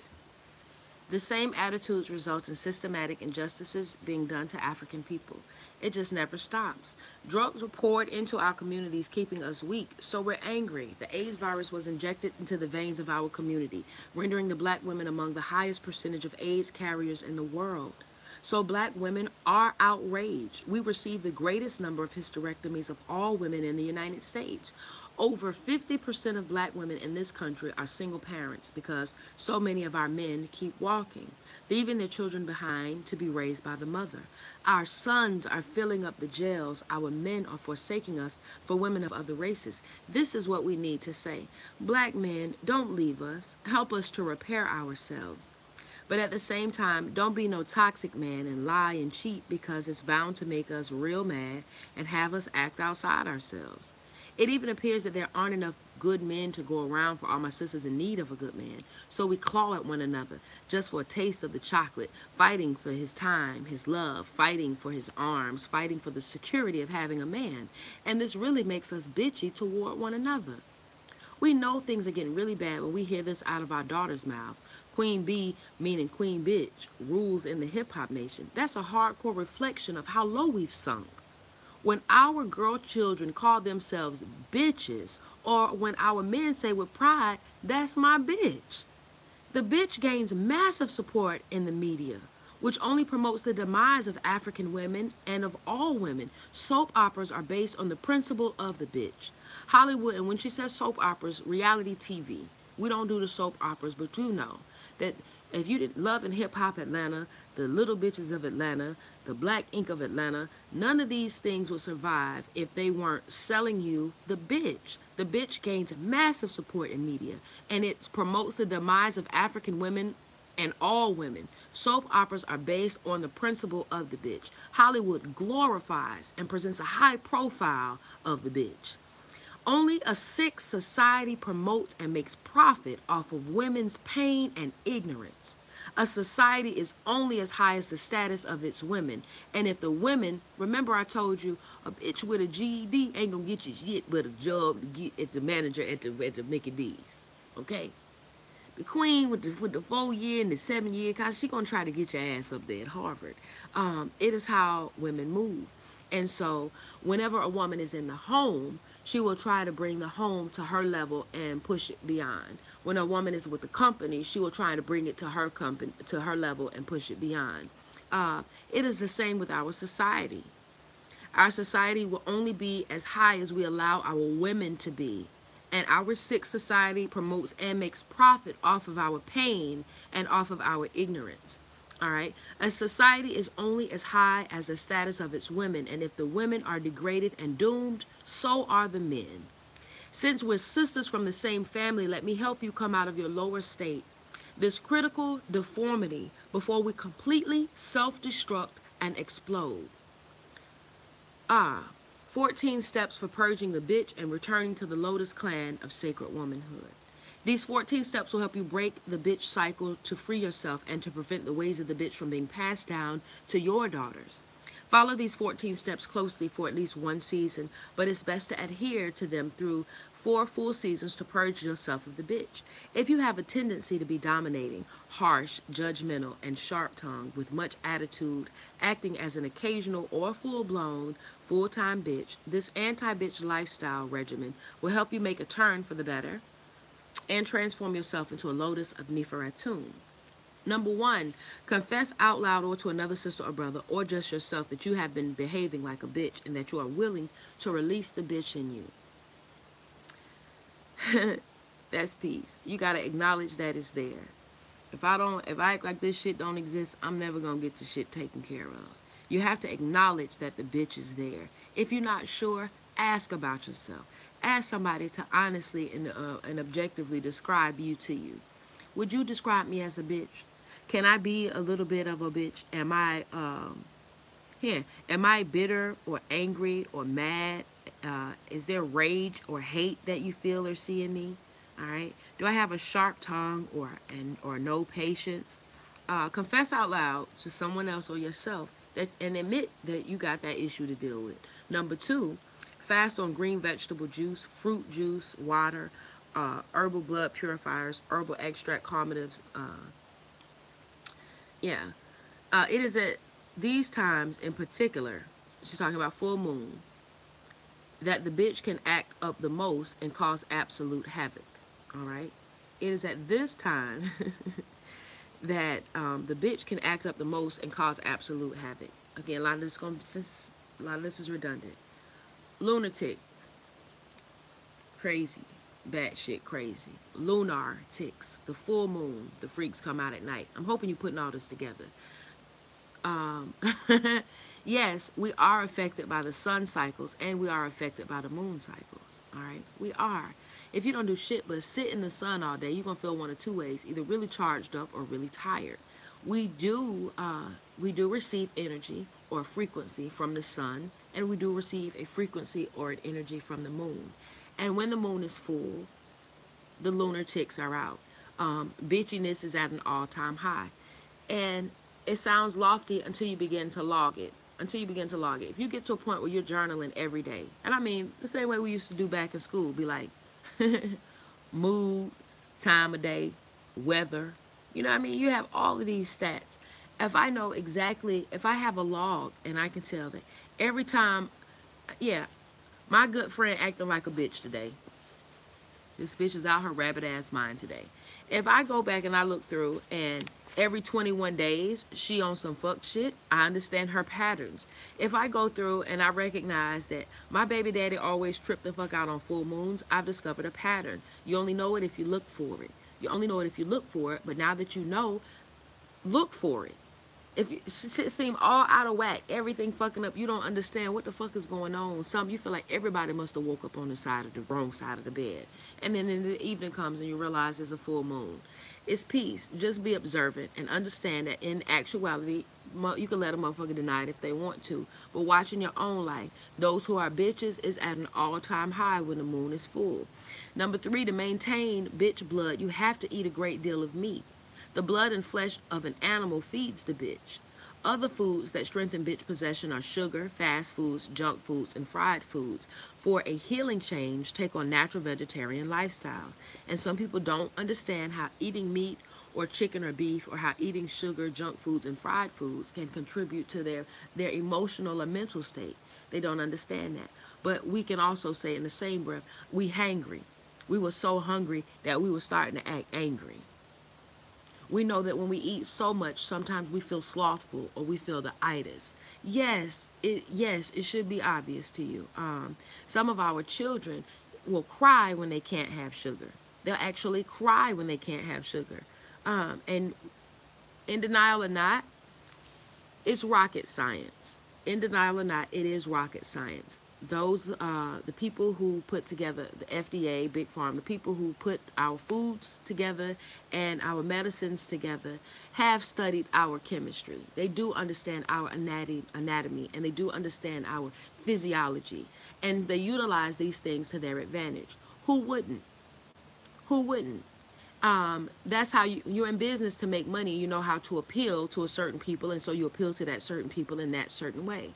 A: The same attitudes result in systematic injustices being done to African people. It just never stops. Drugs were poured into our communities, keeping us weak, so we're angry. The AIDS virus was injected into the veins of our community, rendering the black women among the highest percentage of AIDS carriers in the world. So black women are outraged. We receive the greatest number of hysterectomies of all women in the United States. Over 50% of black women in this country are single parents because so many of our men keep walking, leaving their children behind to be raised by the mother. Our sons are filling up the jails. Our men are forsaking us for women of other races. This is what we need to say. Black men, don't leave us. Help us to repair ourselves. But at the same time, don't be no toxic man and lie and cheat because it's bound to make us real mad and have us act outside ourselves. It even appears that there aren't enough good men to go around for all my sisters in need of a good man. So we claw at one another just for a taste of the chocolate, fighting for his time, his love, fighting for his arms, fighting for the security of having a man. And this really makes us bitchy toward one another. We know things are getting really bad when we hear this out of our daughter's mouth. Queen Bee, meaning Queen Bitch, rules in the hip hop nation. That's a hardcore reflection of how low we've sunk. When our girl children call themselves bitches, or when our men say with pride, that's my bitch. The bitch gains massive support in the media, which only promotes the demise of African women and of all women. Soap operas are based on the principle of the bitch. Hollywood, and when she says soap operas, reality TV. We don't do the soap operas, but you know that if you didn't love in hip hop Atlanta, the Little Bitches of Atlanta, the Black Ink of Atlanta, none of these things would survive if they weren't selling you the bitch. The bitch gains massive support in media, and it promotes the demise of African women and all women. Soap operas are based on the principle of the bitch. Hollywood glorifies and presents a high profile of the bitch. Only a sick society promotes and makes profit off of women's pain and ignorance. A society is only as high as the status of its women. And if the women, remember I told you, a bitch with a GED ain't gonna get you shit but a job to get as the manager at the Mickey D's. Okay? The queen with the 4 year and the 7 year college, she gonna try to get your ass up there at Harvard. It is how women move. And so whenever a woman is in the home, she will try to bring the home to her level and push it beyond. When a woman is with the company, she will try to bring it to her company, to her level and push it beyond. It is the same with our society. Our society will only be as high as we allow our women to be. And our sick society promotes and makes profit off of our pain and off of our ignorance. All right. A society is only as high as the status of its women, and if the women are degraded and doomed, so are the men. Since we're sisters from the same family, let me help you come out of your lower state. This critical deformity before we completely self-destruct and explode. 14 steps for purging the bitch and returning to the Lotus clan of sacred womanhood. These 14 steps will help you break the bitch cycle to free yourself and to prevent the ways of the bitch from being passed down to your daughters. Follow these 14 steps closely for at least one season, but it's best to adhere to them through 4 full seasons to purge yourself of the bitch. If you have a tendency to be dominating, harsh, judgmental, and sharp-tongued with much attitude, acting as an occasional or full-blown, full-time bitch, this anti-bitch lifestyle regimen will help you make a turn for the better and transform yourself into a lotus of Neferatun. Number 1, confess out loud or to another sister or brother or just yourself that you have been behaving like a bitch and that you are willing to release the bitch in you. That's peace. You got to acknowledge that it's there. If I act like this shit don't exist, I'm never going to get the shit taken care of. You have to acknowledge that the bitch is there. If you're not sure, ask about yourself. Ask somebody to honestly and objectively describe you to you. Would you describe me as a bitch? Can I be a little bit of a bitch? Am I bitter or angry or mad? Is there rage or hate that you feel or see in me? All right. Do I have a sharp tongue or no patience? Confess out loud to someone else or yourself and admit that you got that issue to deal with. Number 2, Fast on green vegetable juice, fruit juice, water, herbal blood purifiers, herbal extract calmatives. Yeah. It is at these times in particular, she's talking about full moon, that the bitch can act up the most and cause absolute havoc. All right. It is at this time that the bitch can act up the most and cause absolute havoc. Again, a lot of this is redundant. Lunatics, crazy, batshit crazy. Lunar ticks, the full moon, the freaks come out at night. I'm hoping you're putting all this together. Um, yes, we are affected by the sun cycles and we are affected by the moon cycles. All right, we are. If you don't do shit but sit in the sun all day, you're gonna feel one of two ways: either really charged up or really tired. We do receive energy or frequency from the sun, and we do receive a frequency or an energy from the moon. And when the moon is full, the lunar ticks are out. Bitchiness is at an all-time high, and it sounds lofty until you begin to log it. Until you begin to log it. If you get to a point where you're journaling every day, and I mean the same way we used to do back in school, be like, mood, time of day, weather. You know what I mean? You have all of these stats. If I know exactly, if I have a log and I can tell that every time, yeah, my good friend acting like a bitch today. This bitch is out her rabbit ass mind today. If I go back and I look through and every 21 days she on some fuck shit, I understand her patterns. If I go through and I recognize that my baby daddy always tripped the fuck out on full moons, I've discovered a pattern. You only know it if you look for it. You only know it if you look for it, but now that you know, look for it. If shit seem all out of whack, everything fucking up, you don't understand what the fuck is going on. Some you feel like everybody must have woke up on the side of the wrong side of the bed, and then in the evening comes and you realize it's a full moon. It's peace. Just be observant and understand that in actuality, you can let a motherfucker deny it if they want to, but watching your own life, those who are bitches is at an all-time high when the moon is full. Number 3, to maintain bitch blood, you have to eat a great deal of meat. The blood and flesh of an animal feeds the bitch. Other foods that strengthen bitch possession are sugar, fast foods, junk foods, and fried foods. For a healing change, take on natural vegetarian lifestyles. And some people don't understand how eating meat or chicken or beef, or how eating sugar, junk foods, and fried foods can contribute to their emotional or mental state. They don't understand that. But we can also say in the same breath, we hangry. We were so hungry that we were starting to act angry. We know that when we eat so much, sometimes we feel slothful or we feel the itis. It should be obvious to you. Some of our children will cry when they can't have sugar. They'll actually cry when they can't have sugar. And in denial or not, it's rocket science. In denial or not, it is rocket science. The people who put together the FDA, Big Pharma, the people who put our foods together and our medicines together have studied our chemistry. They do understand our anatomy, and they do understand our physiology, and they utilize these things to their advantage. Who wouldn't? Who wouldn't? That's how you're in business to make money. You know how to appeal to a certain people, and so you appeal to that certain people in that certain way.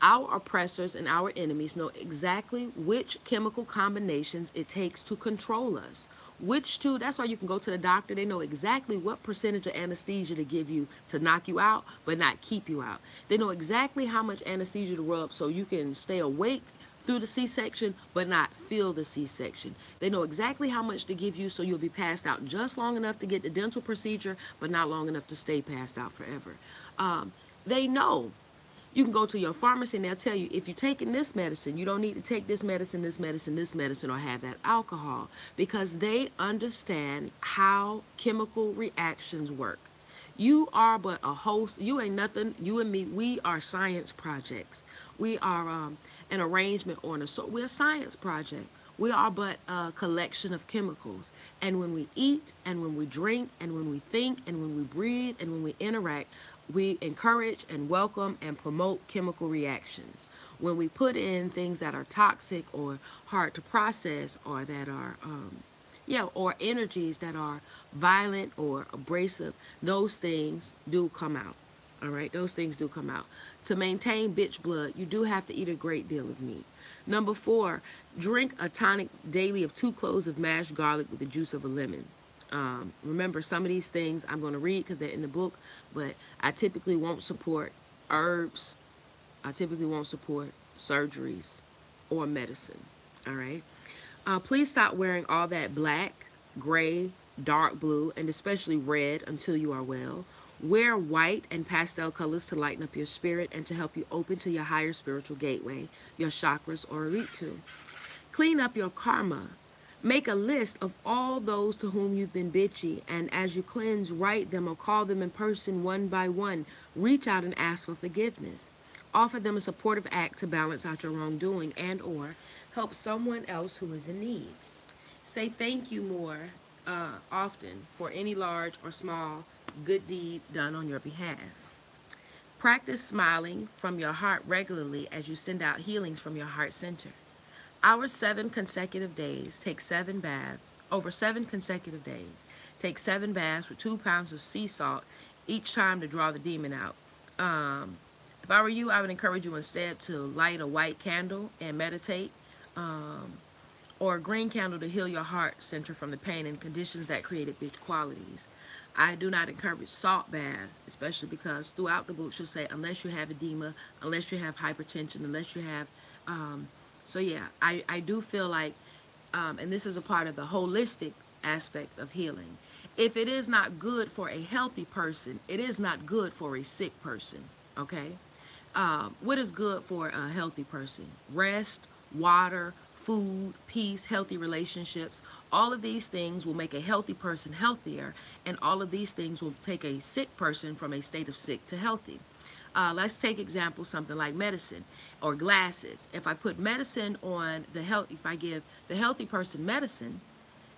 A: Our oppressors and our enemies know exactly which chemical combinations it takes to control us. That's why you can go to the doctor. They know exactly what percentage of anesthesia to give you to knock you out, but not keep you out. They know exactly how much anesthesia to rub so you can stay awake through the C-section, but not feel the C-section. They know exactly how much to give you so you'll be passed out just long enough to get the dental procedure, but not long enough to stay passed out forever. They know. You can go to your pharmacy and they'll tell you, if you're taking this medicine, you don't need to take this medicine, this medicine, this medicine, or have that alcohol, because they understand how chemical reactions work. You are but a host. You ain't nothing. You and me, we are science projects. We are an arrangement or we're a science project. We are but a collection of chemicals. And when we eat, and when we drink, and when we think, and when we breathe, and when we interact, we encourage and welcome and promote chemical reactions. When we put in things that are toxic or hard to process, or that are, or energies that are violent or abrasive, those things do come out. All right, those things do come out. To maintain bitch blood, you do have to eat a great deal of meat. Number 4, drink a tonic daily of 2 cloves of mashed garlic with the juice of a lemon. Remember, some of these things I'm going to read because they're in the book, but I typically won't support herbs. I typically won't support surgeries or medicine. All right. Please stop wearing all that black, gray, dark blue, and especially red until you are well. Wear white and pastel colors to lighten up your spirit and to help you open to your higher spiritual gateway, your chakras, or ritu. Clean up your karma. Make a list of all those to whom you've been bitchy, and as you cleanse, write them or call them in person one by one. Reach out and ask for forgiveness. Offer them a supportive act to balance out your wrongdoing and or help someone else who is in need. Say thank you more often for any large or small good deed done on your behalf. Practice smiling from your heart regularly as you send out healings from your heart center. Our 7 consecutive days take 7 baths. Over 7 consecutive days, take 7 baths with 2 pounds of sea salt each time to draw the demon out. If I were you, I would encourage you instead to light a white candle and meditate, or a green candle to heal your heart center from the pain and conditions that created bitch qualities. I do not encourage salt baths, especially because throughout the book she'll say unless you have edema, unless you have hypertension, unless you have so yeah, I do feel like, and this is a part of the holistic aspect of healing. If it is not good for a healthy person, it is not good for a sick person, okay? What is good for a healthy person? Rest, water, food, peace, healthy relationships. All of these things will make a healthy person healthier, and all of these things will take a sick person from a state of sick to healthy. Let's take example something like medicine or glasses. If I put medicine on the health, if I give the healthy person medicine,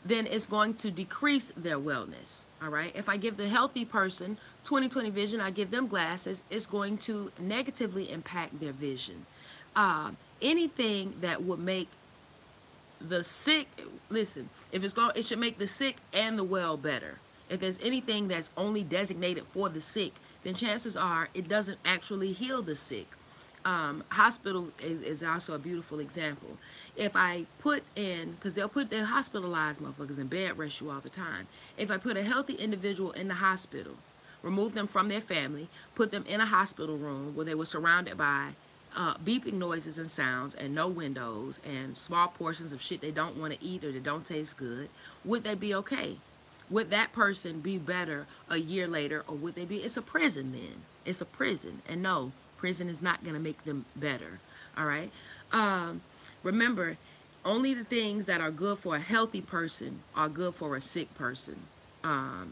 A: then it's going to decrease their wellness. All right. If I give the healthy person 20/20 vision, I give them glasses, it's going to negatively impact their vision. Anything that would make the sick, listen, if it's going, it should make the sick and the well better. If there's anything that's only designated for the sick, then chances are it doesn't actually heal the sick. Hospital is also a beautiful example. If I put in, because they'll hospitalize motherfuckers in bed rest you all the time. If I put a healthy individual in the hospital, remove them from their family, put them in a hospital room where they were surrounded by beeping noises and sounds and no windows and small portions of shit they don't want to eat or that don't taste good, would they be okay? Would that person be better a year later, or would they be? It's a prison then. It's a prison. And no, prison is not going to make them better. All right? Remember, only the things that are good for a healthy person are good for a sick person. How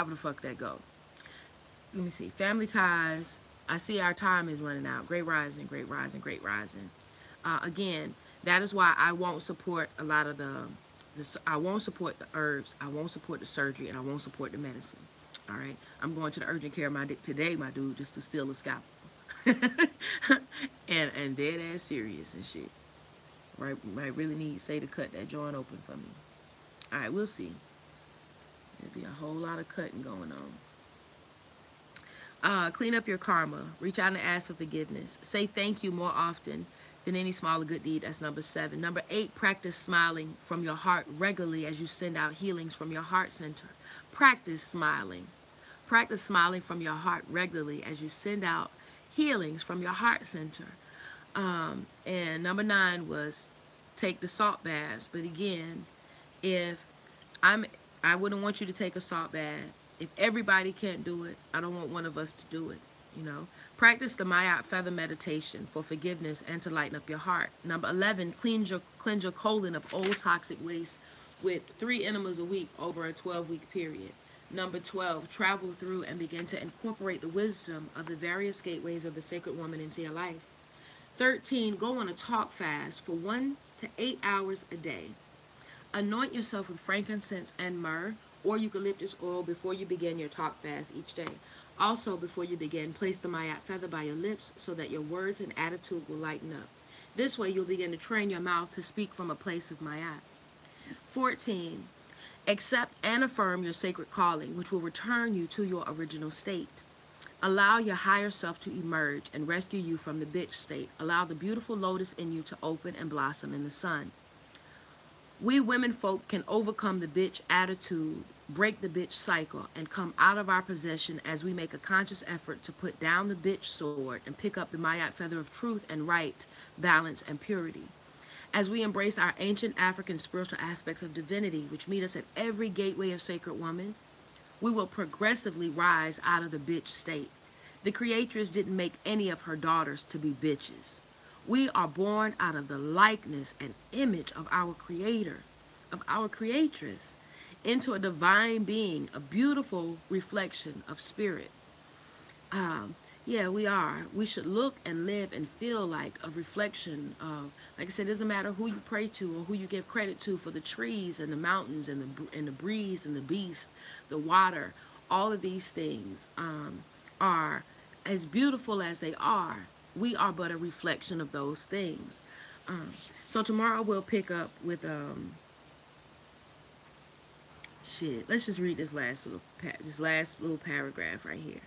A: the fuck that go? Let me see. Family ties. I see our time is running out. Great rising, great rising, great rising. Again, that is why I won't support a lot of I won't support the herbs, I won't support the surgery, and I won't support the medicine. All right, I'm going to the urgent care today, my dude, just to steal a scalpel, and dead ass serious and shit. Right, might really need say to cut that joint open for me. All right, we'll see. There'll be a whole lot of cutting going on. Clean up your karma. Reach out and ask for forgiveness. Say thank you more often than any small or good deed. That's number 7. Number 8, practice smiling from your heart regularly as you send out healings from your heart center. Practice smiling. Practice smiling from your heart regularly as you send out healings from your heart center. And number 9 was take the salt baths. But again, I wouldn't want you to take a salt bath. If everybody can't do it, I don't want one of us to do it. You know, practice the Mayat feather meditation for forgiveness and to lighten up your heart. Number 11, cleanse your colon of old toxic waste with 3 enemas a week over a 12-week period. Number 12, travel through and begin to incorporate the wisdom of the various gateways of the sacred woman into your life. 13, go on a talk fast for 1 to 8 hours a day. Anoint yourself with frankincense and myrrh or eucalyptus oil before you begin your talk fast each day. Also, before you begin, place the Mayat feather by your lips so that your words and attitude will lighten up. This way, you'll begin to train your mouth to speak from a place of Mayat. 14, accept and affirm your sacred calling, which will return you to your original state. Allow your higher self to emerge and rescue you from the bitch state. Allow the beautiful lotus in you to open and blossom in the sun. We women folk can overcome the bitch attitude, break the bitch cycle, and come out of our possession as we make a conscious effort to put down the bitch sword and pick up the Mayat feather of truth and right, balance, and purity. As we embrace our ancient African spiritual aspects of divinity, which meet us at every gateway of sacred woman, we will progressively rise out of the bitch state. The Creatress didn't make any of her daughters to be bitches. We are born out of the likeness and image of our Creator, of our Creatress, into a divine being, a beautiful reflection of spirit. Um, yeah, we are. We should look and live and feel like a reflection of, like I said, it doesn't matter who you pray to or who you give credit to for the trees and the mountains and the breeze and the beast, the water. All of these things are as beautiful as they are. We are but a reflection of those things. So tomorrow we'll pick up with shit. Let's just read this last little paragraph right here.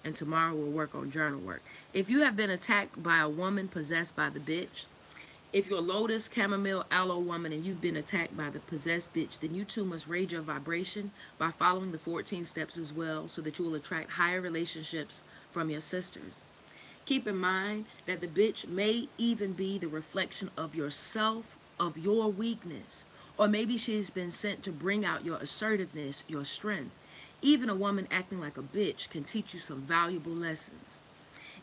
A: And tomorrow we'll work on journal work. If you have been attacked by a woman possessed by the bitch, if you're a lotus, chamomile, aloe woman and you've been attacked by the possessed bitch, then you too must raise your vibration by following the 14 steps as well so that you will attract higher relationships from your sisters. Keep in mind that the bitch may even be the reflection of yourself, of your weakness. Or maybe she's been sent to bring out your assertiveness, your strength. Even a woman acting like a bitch can teach you some valuable lessons.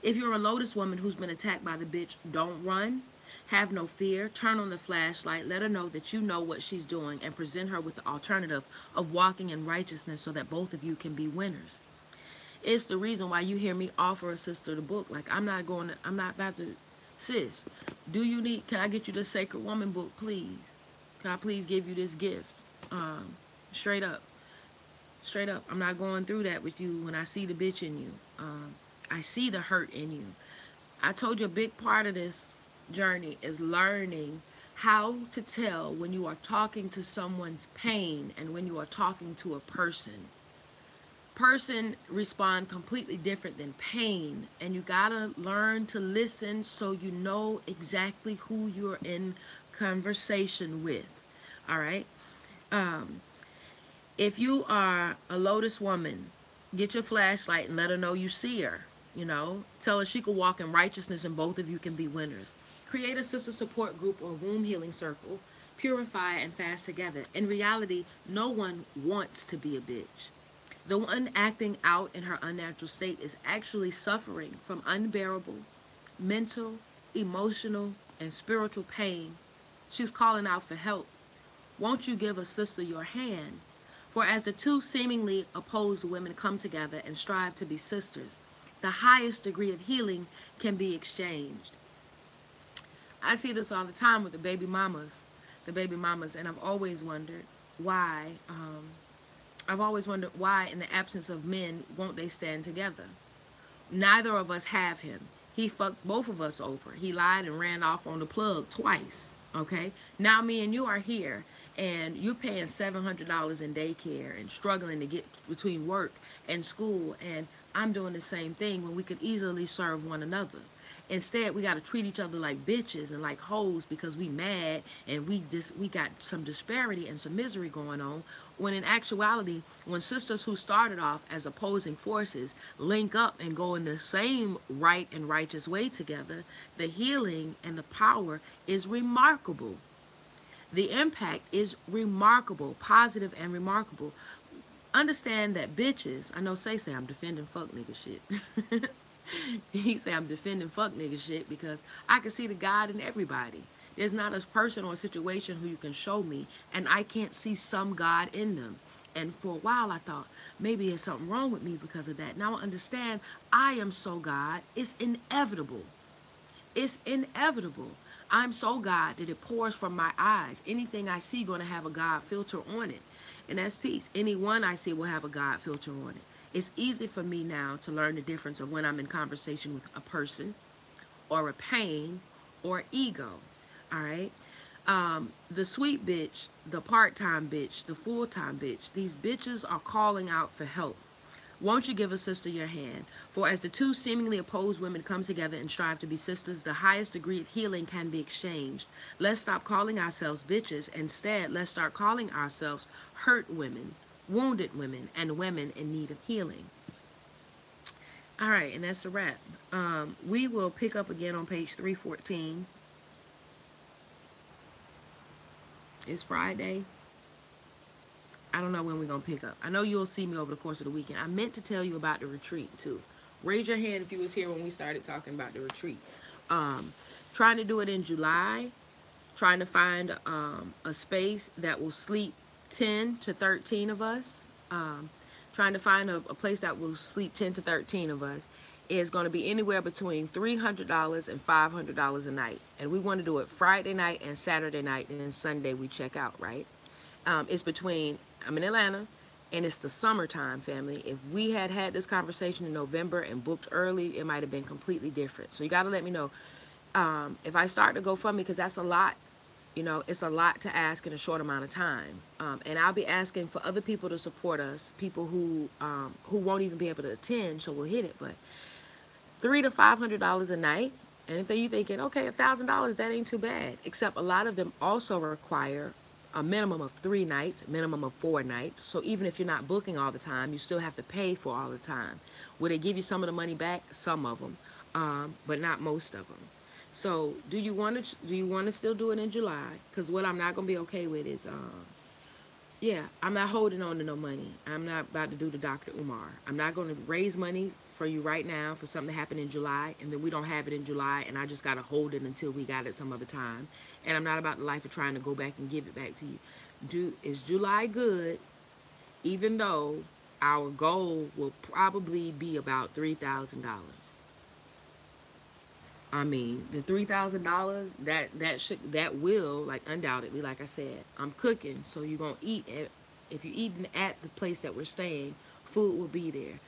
A: If you're a lotus woman who's been attacked by the bitch, don't run. Have no fear. Turn on the flashlight. Let her know that you know what she's doing and present her with the alternative of walking in righteousness so that both of you can be winners. It's the reason why you hear me offer a sister the book. Like, I'm not about to, sis, can I get you the Sacred Woman book, please? Can I please give you this gift? Straight up. Straight up. I'm not going through that with you when I see the bitch in you. I see the hurt in you. I told you a big part of this journey is learning how to tell when you are talking to someone's pain and when you are talking to a person. Person respond completely different than pain, and you gotta learn to listen so you know exactly who you're in conversation with. All right. If you are a lotus woman, get your flashlight and let her know you see her. Tell her she could walk in righteousness and both of you can be winners. Create a sister support group or womb healing circle. Purify and fast together. In reality, no one wants to be a bitch. The one acting out in her unnatural state is actually suffering from unbearable mental, emotional, and spiritual pain. She's calling out for help. Won't you give a sister your hand? For as the two seemingly opposed women come together and strive to be sisters, the highest degree of healing can be exchanged. I see this all the time with the baby mamas, and I've always wondered why, in the absence of men, won't they stand together? Neither of us have him. He fucked both of us over. He lied and ran off on the plug twice. Okay? Now me and you are here, and you're paying $700 in daycare and struggling to get between work and school, and I'm doing the same thing when we could easily serve one another. Instead, we got to treat each other like bitches and like hoes because we mad and we got some disparity and some misery going on. When in actuality, when sisters who started off as opposing forces link up and go in the same right and righteous way together, the healing and the power is remarkable. The impact is remarkable, positive and remarkable. Understand that bitches, I know say I'm defending fuck nigga shit. He say I'm defending fuck nigga shit because I can see the God in everybody. There's not a person or a situation who you can show me and I can't see some God in them. And for a while I thought maybe there's something wrong with me because of that. Now I understand I am so God. It's inevitable. It's inevitable. I'm so God that it pours from my eyes. Anything I see going to have a God filter on it. And that's peace. Anyone I see will have a God filter on it. It's easy for me now to learn the difference of when I'm in conversation with a person or a pain or ego. All right? The sweet bitch, the part-time bitch, the full-time bitch, these bitches are calling out for help. Won't you give a sister your hand? For as the two seemingly opposed women come together and strive to be sisters, the highest degree of healing can be exchanged. Let's stop calling ourselves bitches. Instead, let's start calling ourselves hurt women, wounded women, and women in need of healing. All right, and that's a wrap. We will pick up again on page 314. It's Friday. I don't know when we're going to pick up. I know you'll see me over the course of the weekend. I meant to tell you about the retreat, too. Raise your hand if you was here when we started talking about the retreat. Trying to do it in July. Trying to find a space that will sleep 10 to 13 of us. Trying to find a place that will sleep 10 to 13 of us is going to be anywhere between $300 and $500 a night. And we want to do it Friday night and Saturday night, and then Sunday we check out, right? It's between, I'm in Atlanta, and it's the summertime, family. If we had had this conversation in November and booked early, it might have been completely different. So you got to let me know if I start to go fund me, because that's a lot. You know, it's a lot to ask in a short amount of time. And I'll be asking for other people to support us, people who won't even be able to attend, so we'll hit it. But $300 to $500 a night. And if you thinking, okay, $1,000, that ain't too bad. Except a lot of them also require a minimum of 3 nights, minimum of 4 nights. So even if you're not booking all the time, you still have to pay for all the time. Will they give you some of the money back? Some of them, but not most of them. So do you want to still do it in July? Because what I'm not gonna be okay with is yeah, I'm not holding on to no money. I'm not about to do the Dr. Umar. I'm not going to raise money for you right now for something to happen in July, and then we don't have it in July, and I just got to hold it until we got it some other time. And I'm not about the life of trying to go back and give it back to you. Is July good, even though our goal will probably be about $3,000? I mean, the $3,000 that will, like, undoubtedly, like I said, I'm cooking, so you're gonna eat if you're eating at the place that we're staying, food will be there.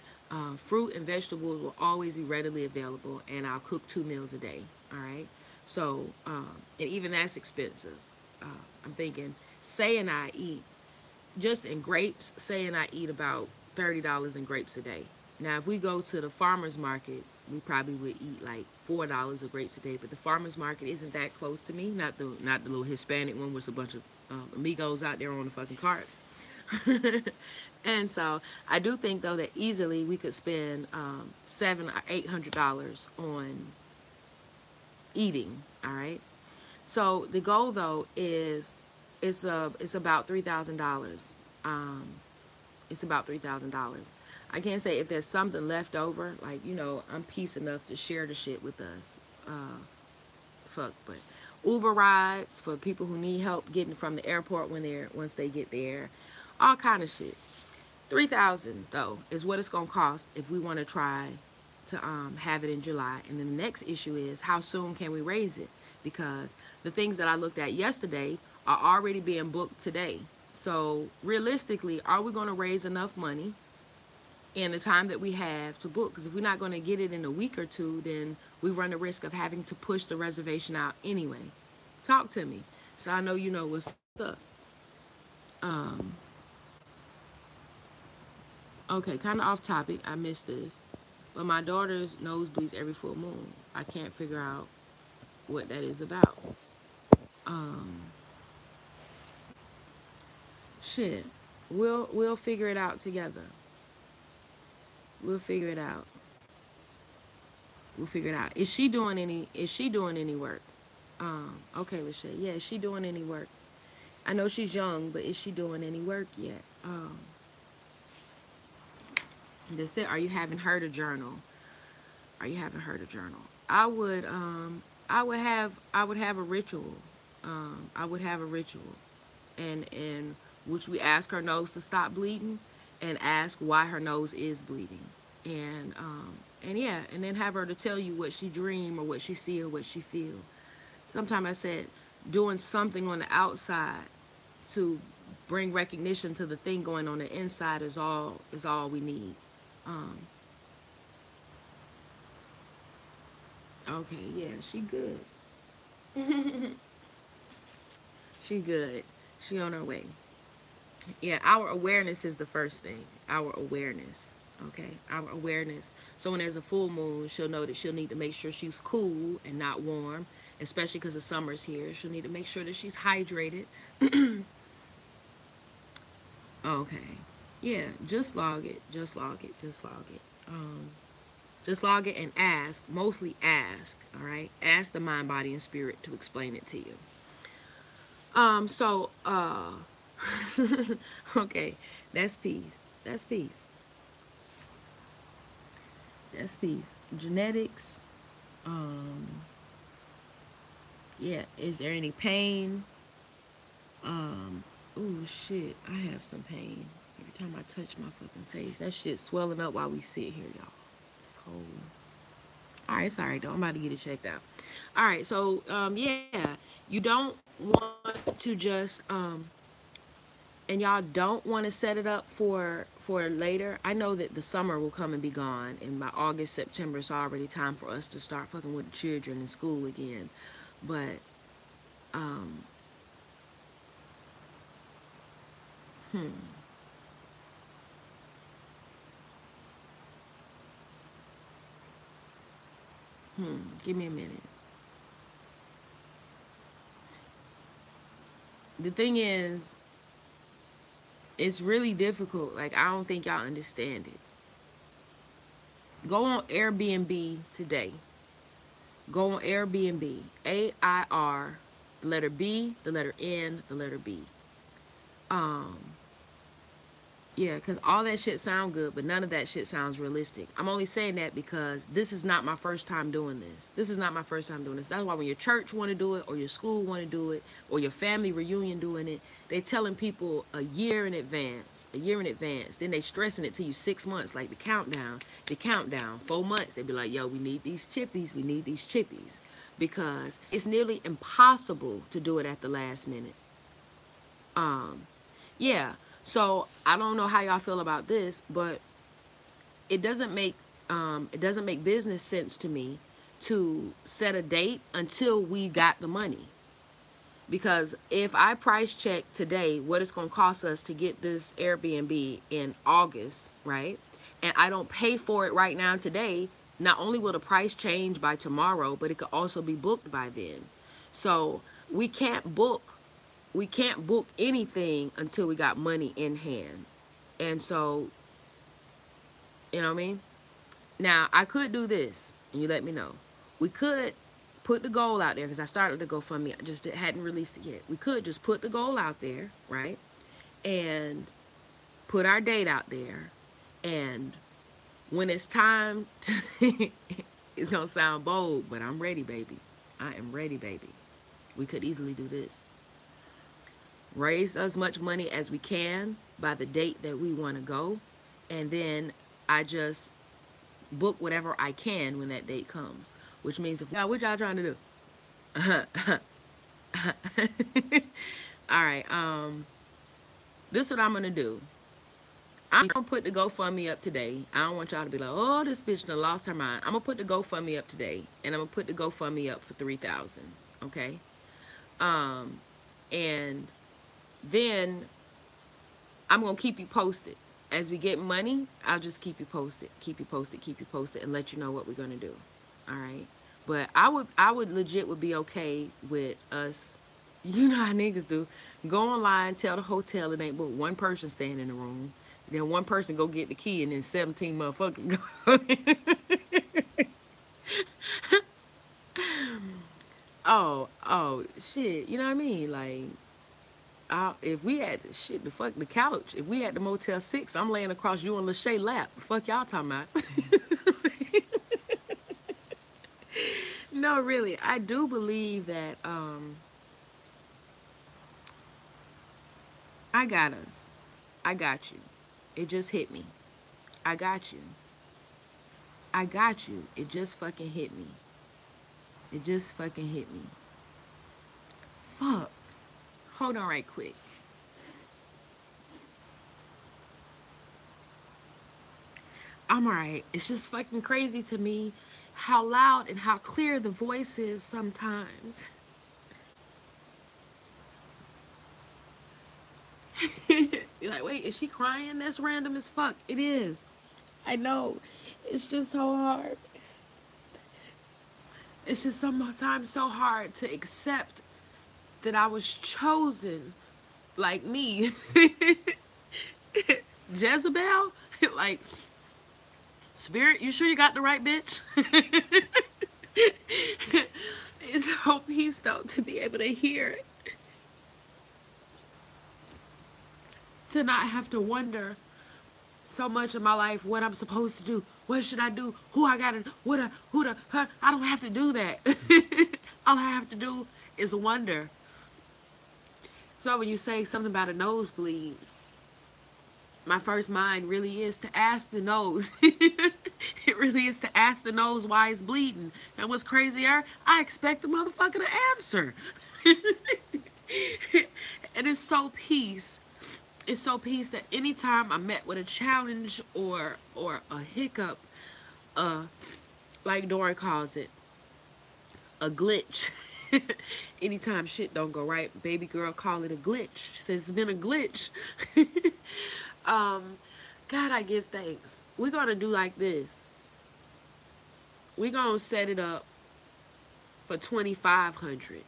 A: Fruit and vegetables will always be readily available, and I'll cook 2 meals a day. All right, so and even that's expensive. I'm thinking, Say and I eat just in grapes. Say and I eat about $30 in grapes a day. Now, if we go to the farmer's market, we probably would eat like $4 of grapes a day. But the farmer's market isn't that close to me. Not the little Hispanic one with a bunch of amigos out there on the fucking cart. And so I do think though that easily we could spend $700 or $800 on eating. All right. So the goal though is it's about $3,000. It's about $3,000. I can't say if there's something left over, like, you know, I'm peace enough to share the shit with us. But Uber rides for people who need help getting from the airport once they get there, all kind of shit. $3,000 though is what it's gonna cost if we want to try to have it in July. And then the next issue is how soon can we raise it? Because the things that I looked at yesterday are already being booked today. So realistically, are we going to raise enough money in the time that we have to book? Because if we're not going to get it in a week or two, then we run the risk of having to push the reservation out anyway. Talk to me, so I know you know what's up. Okay, kind of off topic. I missed this, but my daughter's nose bleeds every full moon. I can't figure out what that is about. Um, Shit, we'll figure it out together. We'll figure it out. We'll figure it out. Is she doing any work? Okay, Lachey. Yeah, is she doing any work? I know she's young, but is she doing any work yet? That's it. Are you having her to journal? Are you having her to journal? I would have a ritual. I would have a ritual, and which we ask her nose to stop bleeding, and ask why her nose is bleeding, and yeah, and then have her to tell you what she dream or what she see or what she feel. Sometimes I said doing something on the outside to bring recognition to the thing going on the inside is all we need. Okay, yeah, she good. She good. She on her way. Yeah, our awareness is the first thing. Our awareness. Okay, our awareness. So when there's a full moon, she'll know that she'll need to make sure she's cool and not warm, especially because the summer's here. She'll need to make sure that she's hydrated. Okay, yeah, just log it, just log it, just log it. Just log it and ask, mostly ask, all right? Ask the mind, body, and spirit to explain it to you. So, okay, that's peace. That's peace. That's peace. Genetics. Um, yeah. Is there any pain? Oh shit. I have some pain every time I touch my fucking face. That shit's swelling up while we sit here, y'all. This whole. All right, sorry, though. I'm about to get it checked out. All right, so yeah, you don't want to just and y'all don't want to set it up for later. I know that the summer will come and be gone, and by August, September, it's already time for us to start fucking with the children in school again. But um, hmm, give me a minute. The thing is, it's really difficult. Like, I don't think y'all understand it. Go on Airbnb today. Go on Airbnb. AIR, the letter B, the letter N, the letter B. Um, Yeah, because all that shit sound good, but none of that shit sounds realistic. I'm only saying that because this is not my first time doing this. This is not my first time doing this. That's why when your church want to do it, or your school want to do it, or your family reunion doing it, they telling people a year in advance, a year in advance. Then they stressing it to you 6 months, like the countdown, 4 months. They be like, yo, we need these chippies, we need these chippies. Because it's nearly impossible to do it at the last minute. Um, yeah. So I don't know how y'all feel about this, but it doesn't make business sense to me to set a date until we got the money. Because if I price check today what it's going to cost us to get this Airbnb in August, right? And I don't pay for it right now today, not only will the price change by tomorrow, but it could also be booked by then. So we can't book anything until we got money in hand. And so, you know what I mean? Now, I could do this, and you let me know. We could put the goal out there, because I started the GoFundMe. I just hadn't released it yet. We could just put the goal out there, right? And put our date out there. And when it's time to, it's going to sound bold, but I'm ready, baby. I am ready, baby. We could easily do this. Raise as much money as we can by the date that we want to go, and then I just book whatever I can when that date comes. Which means, if now, what y'all trying to do? All right. This is what I'm gonna do. I'm gonna put the GoFundMe up today. I don't want y'all to be like, oh, this bitch done lost her mind. I'm gonna put the GoFundMe up today, and I'm gonna put the GoFundMe up for 3,000. Okay. And then I'm gonna keep you posted. As we get money, I'll just keep you posted, and let you know what we're gonna do. All right. But I would legit would be okay with us. You know how niggas do. Go online, tell the hotel it ain't but one person staying in the room. Then one person go get the key, and then 17 motherfuckers go. Oh, shit. You know what I mean? Like, if we had shit, the fuck the couch. If we had the Motel 6, I'm laying across you on Lachey lap. The fuck y'all talking about? No, really, I do believe that I got us. I got you. It just hit me. I got you. I got you. It just fucking hit me. It just fucking hit me. Fuck. Hold on right quick. I'm alright. It's just fucking crazy to me how loud and how clear the voice is sometimes. You're like, wait, is she crying? That's random as fuck. It is. I know. It's just so hard. It's just sometimes so hard to accept that I was chosen like me. Jezebel? Like, Spirit, you sure you got the right bitch? It's so peace though to be able to hear it. To not have to wonder so much in my life what I'm supposed to do. What should I do? Who I gotta what I who the huh? I don't have to do that. All I have to do is wonder. So when you say something about a nosebleed, my first mind really is to ask the nose. It really is to ask the nose why it's bleeding. And what's crazier, I expect the motherfucker to answer. And it's so peace. It's so peace that anytime I'm met with a challenge or a hiccup, uh, like Dora calls it, a glitch. Anytime shit don't go right, baby girl call it a glitch. She says it's been a glitch. um, God, I give thanks. We're gonna do like this. We're gonna set it up for 2,500.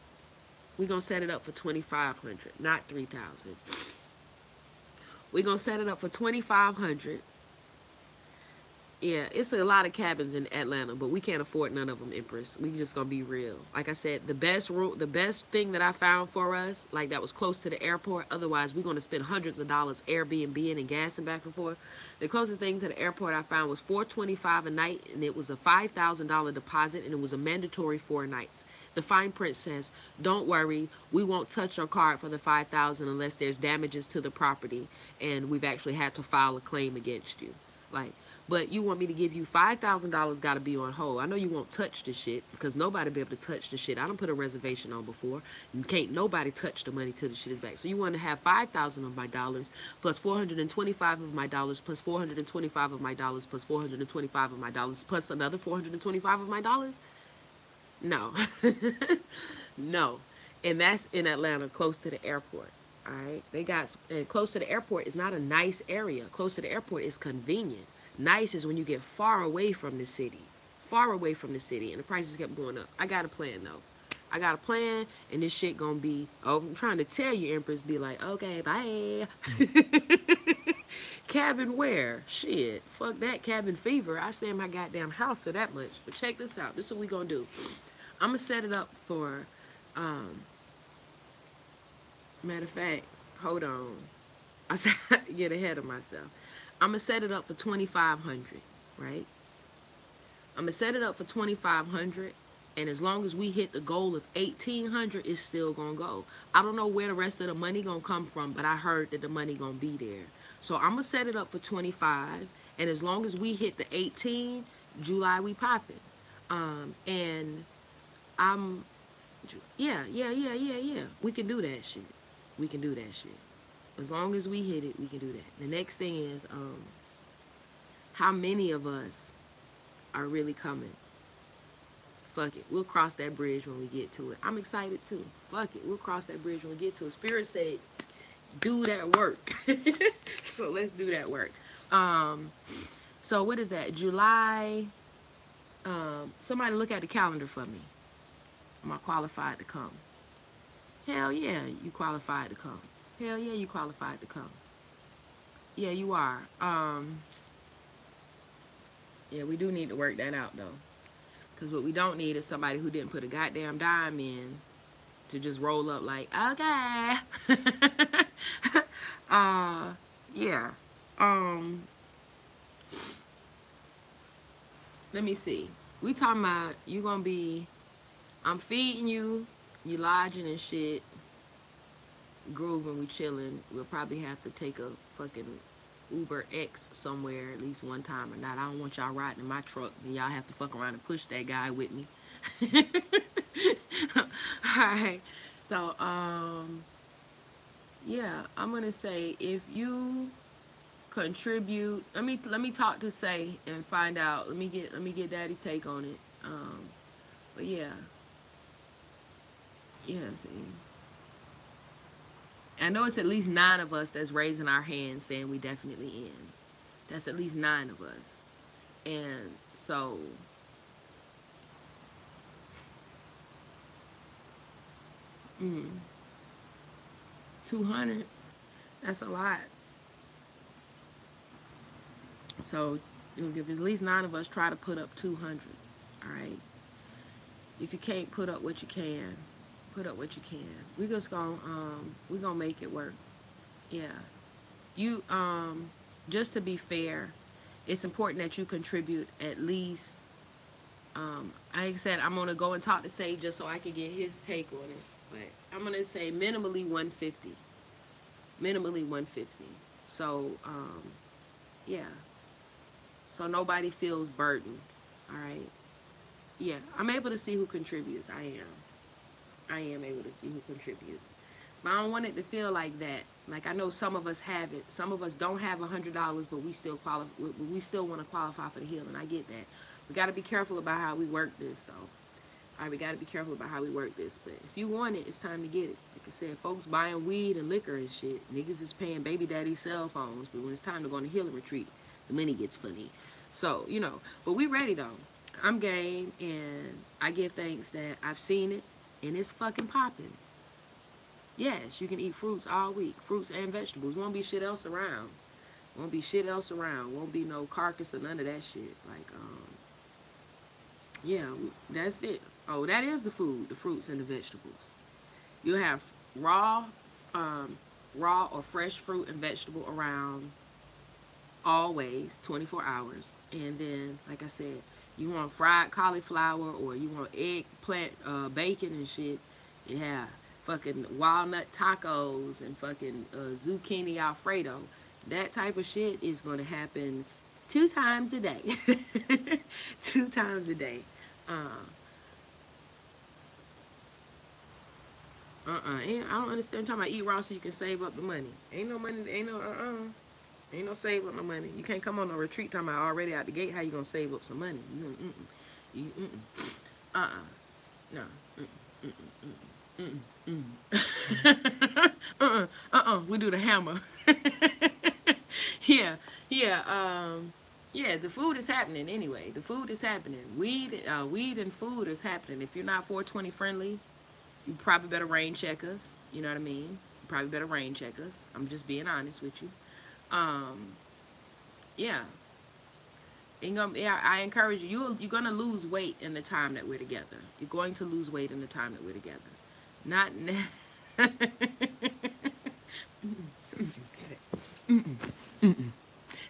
A: We're gonna set it up for 2,500, not 3,000. We're gonna set it up for 2,500. Yeah, it's a lot of cabins in Atlanta, but we can't afford none of them, Empress. We just gonna be real. Like I said, the best thing that I found for us, like that was close to the airport. Otherwise, we're gonna spend hundreds of dollars Airbnb and gas and back and forth. The closest thing to the airport I found was $425 a night, and it was a $5,000 deposit, and it was a mandatory 4 nights. The fine print says, "Don't worry, we won't touch your card for the 5,000 unless there's damages to the property, and we've actually had to file a claim against you." Like. But you want me to give you $5,000 got to be on hold. I know you won't touch the shit because nobody be able to touch the shit. I don't put a reservation on before. You can't nobody touch the money till the shit is back. So you want to have 5,000 of my dollars plus 425 of my dollars plus 425 of my dollars plus 425 of my dollars plus another 425 of my dollars? No. No. And that's in Atlanta, close to the airport. All right. They got, and close to the airport is not a nice area. Close to the airport is convenient. Nice is when you get far away from the city. Far away from the city. And the prices kept going up. I got a plan, though. I got a plan, and this shit gonna be, oh, I'm trying to tell you, Empress, be like, okay, bye. Cabin where? Shit. Fuck that cabin fever. I stay in my goddamn house for that much. But check this out. This is what we gonna do. I'm gonna set it up for, matter of fact, hold on. I said, get ahead of myself. I'm going to set it up for 2,500, right? I'm going to set it up for 2,500, and as long as we hit the goal of 1,800, it's still going to go. I don't know where the rest of the money going to come from, but I heard that the money going to be there. So I'm going to set it up for 25, and as long as we hit the 18, July we popping. And I'm, yeah. We can do that shit. We can do that shit. As long as we hit it, we can do that. The next thing is, how many of us are really coming? Fuck it. We'll cross that bridge when we get to it. I'm excited too. Fuck it. We'll cross that bridge when we get to it. Spirit said, do that work. So let's do that work. So what is that? July. Somebody look at the calendar for me. Am I qualified to come? Hell yeah, you qualified to come. Hell yeah, you qualified to come. Yeah, you are. Yeah, we do need to work that out, though. Because what we don't need is somebody who didn't put a goddamn dime in to just roll up like, okay. Yeah. Let me see. We talking about you gonna be, I'm feeding you, you lodging and shit. Grooving, we chilling. We'll probably have to take a fucking Uber X somewhere at least one time or not. I don't want y'all riding in my truck and y'all have to fuck around and push that guy with me. Alright. So, yeah, I'm gonna say if you contribute, let me talk to Say and find out. Let me get Daddy's take on it. But yeah. Yeah, see. I know it's at least 9 of us that's raising our hands saying we definitely in. That's at least 9 of us. And so 200, that's a lot. So, if at least 9 of us try to put up 200, all right? If you can't put up what you can, put up what you can. We gonna make it work. Yeah. You just to be fair, it's important that you contribute at least like I said, I'm gonna go and talk to Sage just so I can get his take on it. But I'm gonna say minimally 150. Minimally 150. So yeah. So nobody feels burdened. All right. Yeah, I'm able to see who contributes. I am able to see who contributes. But I don't want it to feel like that. Like I know some of us have it. Some of us don't have $100, but we still qualify. We still want to qualify for the healing. I get that. We got to be careful about how we work this, though. All right, we got to be careful about how we work this. But if you want it, it's time to get it. Like I said, folks buying weed and liquor and shit. Niggas is paying baby daddy's cell phones. But when it's time to go on a healing retreat, the money gets funny. So, but we ready, though. I'm game, and I give thanks that I've seen it, and it's fucking popping. Yes, you can eat fruits all week. Fruits and vegetables. Won't be shit else around. Won't be shit else around. Won't be no carcass or none of that shit. Like, yeah, that's it. Oh, that is the food, the fruits and the vegetables. You have raw, raw or fresh fruit and vegetable around always, 24 hours. And then, like I said, you want fried cauliflower or you want eggplant, bacon and shit. Yeah, fucking walnut tacos and fucking zucchini alfredo. That type of shit is going to happen 2 times a day. 2 times a day. I don't understand. I'm talking about eat raw so you can save up the money. Ain't no money. Ain't no save up no money. You can't come on a retreat talking about already out the gate. How you gonna save up some money? No. We do the hammer. Yeah. Yeah. The food is happening anyway. The food is happening. Weed and food is happening. If you're not 420 friendly, you probably better rain check us. You know what I mean? You probably better rain check us. I'm just being honest with you. Yeah. I encourage you. You're gonna lose weight in the time that we're together. You're going to lose weight in the time that we're together. Not.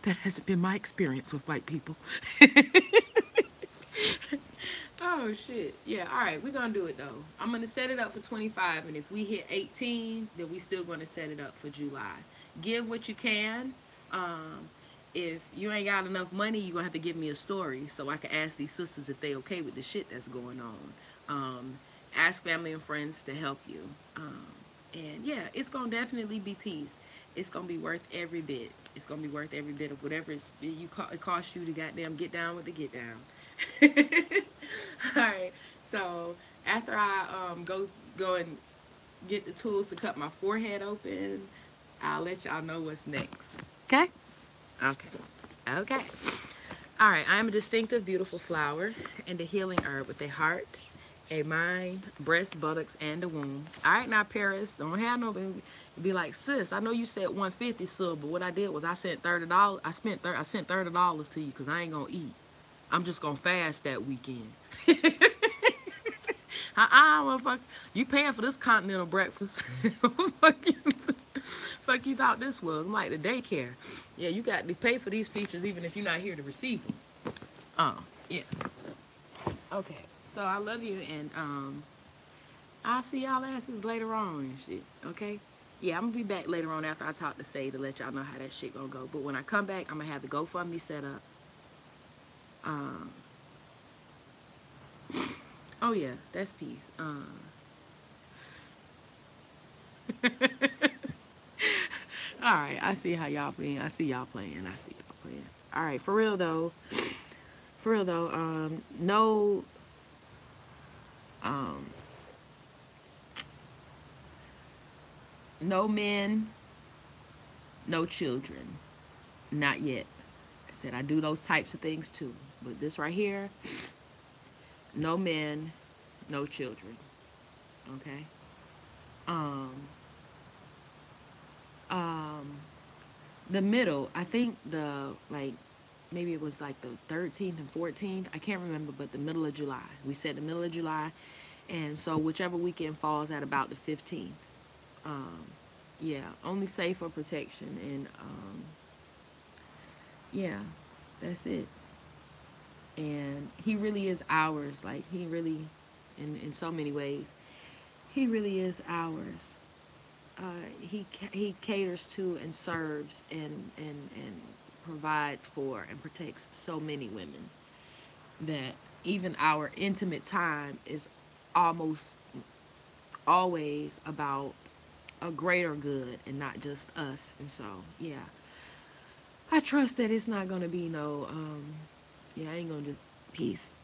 A: That hasn't been my experience with white people. Oh shit. Yeah, all right, we're gonna do it though. I'm gonna set it up for 25, and if we hit 18, then we still gonna set it up for July. Give what you can. If you ain't got enough money, you're gonna have to give me a story so I can ask these sisters if they okay with the shit that's going on. Ask family and friends to help you. And yeah, it's gonna definitely be peace. It's gonna be worth every bit. It's gonna be worth every bit of whatever it costs you to goddamn get down with the get down. All right. So after I go and get the tools to cut my forehead open, I'll let y'all know what's next. Okay. Okay. Okay. All right. I am a distinctive, beautiful flower and a healing herb with a heart, a mind, breast, buttocks, and a womb. All right, now Paris, don't have no baby. Be like, sis, I know you said 150, so, but what I did was I sent $30. I sent $30 to you because I ain't gonna eat. I'm just gonna fast that weekend. Motherfucker, you paying for this continental breakfast? Fuck you thought this was? I'm like the daycare. Yeah, you got to pay for these features even if you're not here to receive them. Yeah. Okay. So I love you, and I'll see y'all asses later on and shit. Okay. Yeah, I'm gonna be back later on after I talk to Say to let y'all know how that shit gonna go. But when I come back, I'm gonna have the GoFundMe set up. Oh yeah, that's peace. All right, I see how y'all playing. I see y'all playing. All right, for real though. No, no men, no children, not yet. said I do those types of things too. But this right here, no men, no children. Okay. Um, um, the middle, I think the like maybe it was like the 13th and 14th. I can't remember, but the middle of July. We said the middle of July, and so whichever weekend falls at about the 15th. Um, yeah, only safe for protection, and yeah, that's it. And he really is ours. Like he really, in so many ways, he really is ours. He caters to and serves and provides for and protects so many women that even our intimate time is almost always about a greater good and not just us. And so, yeah, I trust that it's not gonna be no, yeah, I ain't gonna just peace.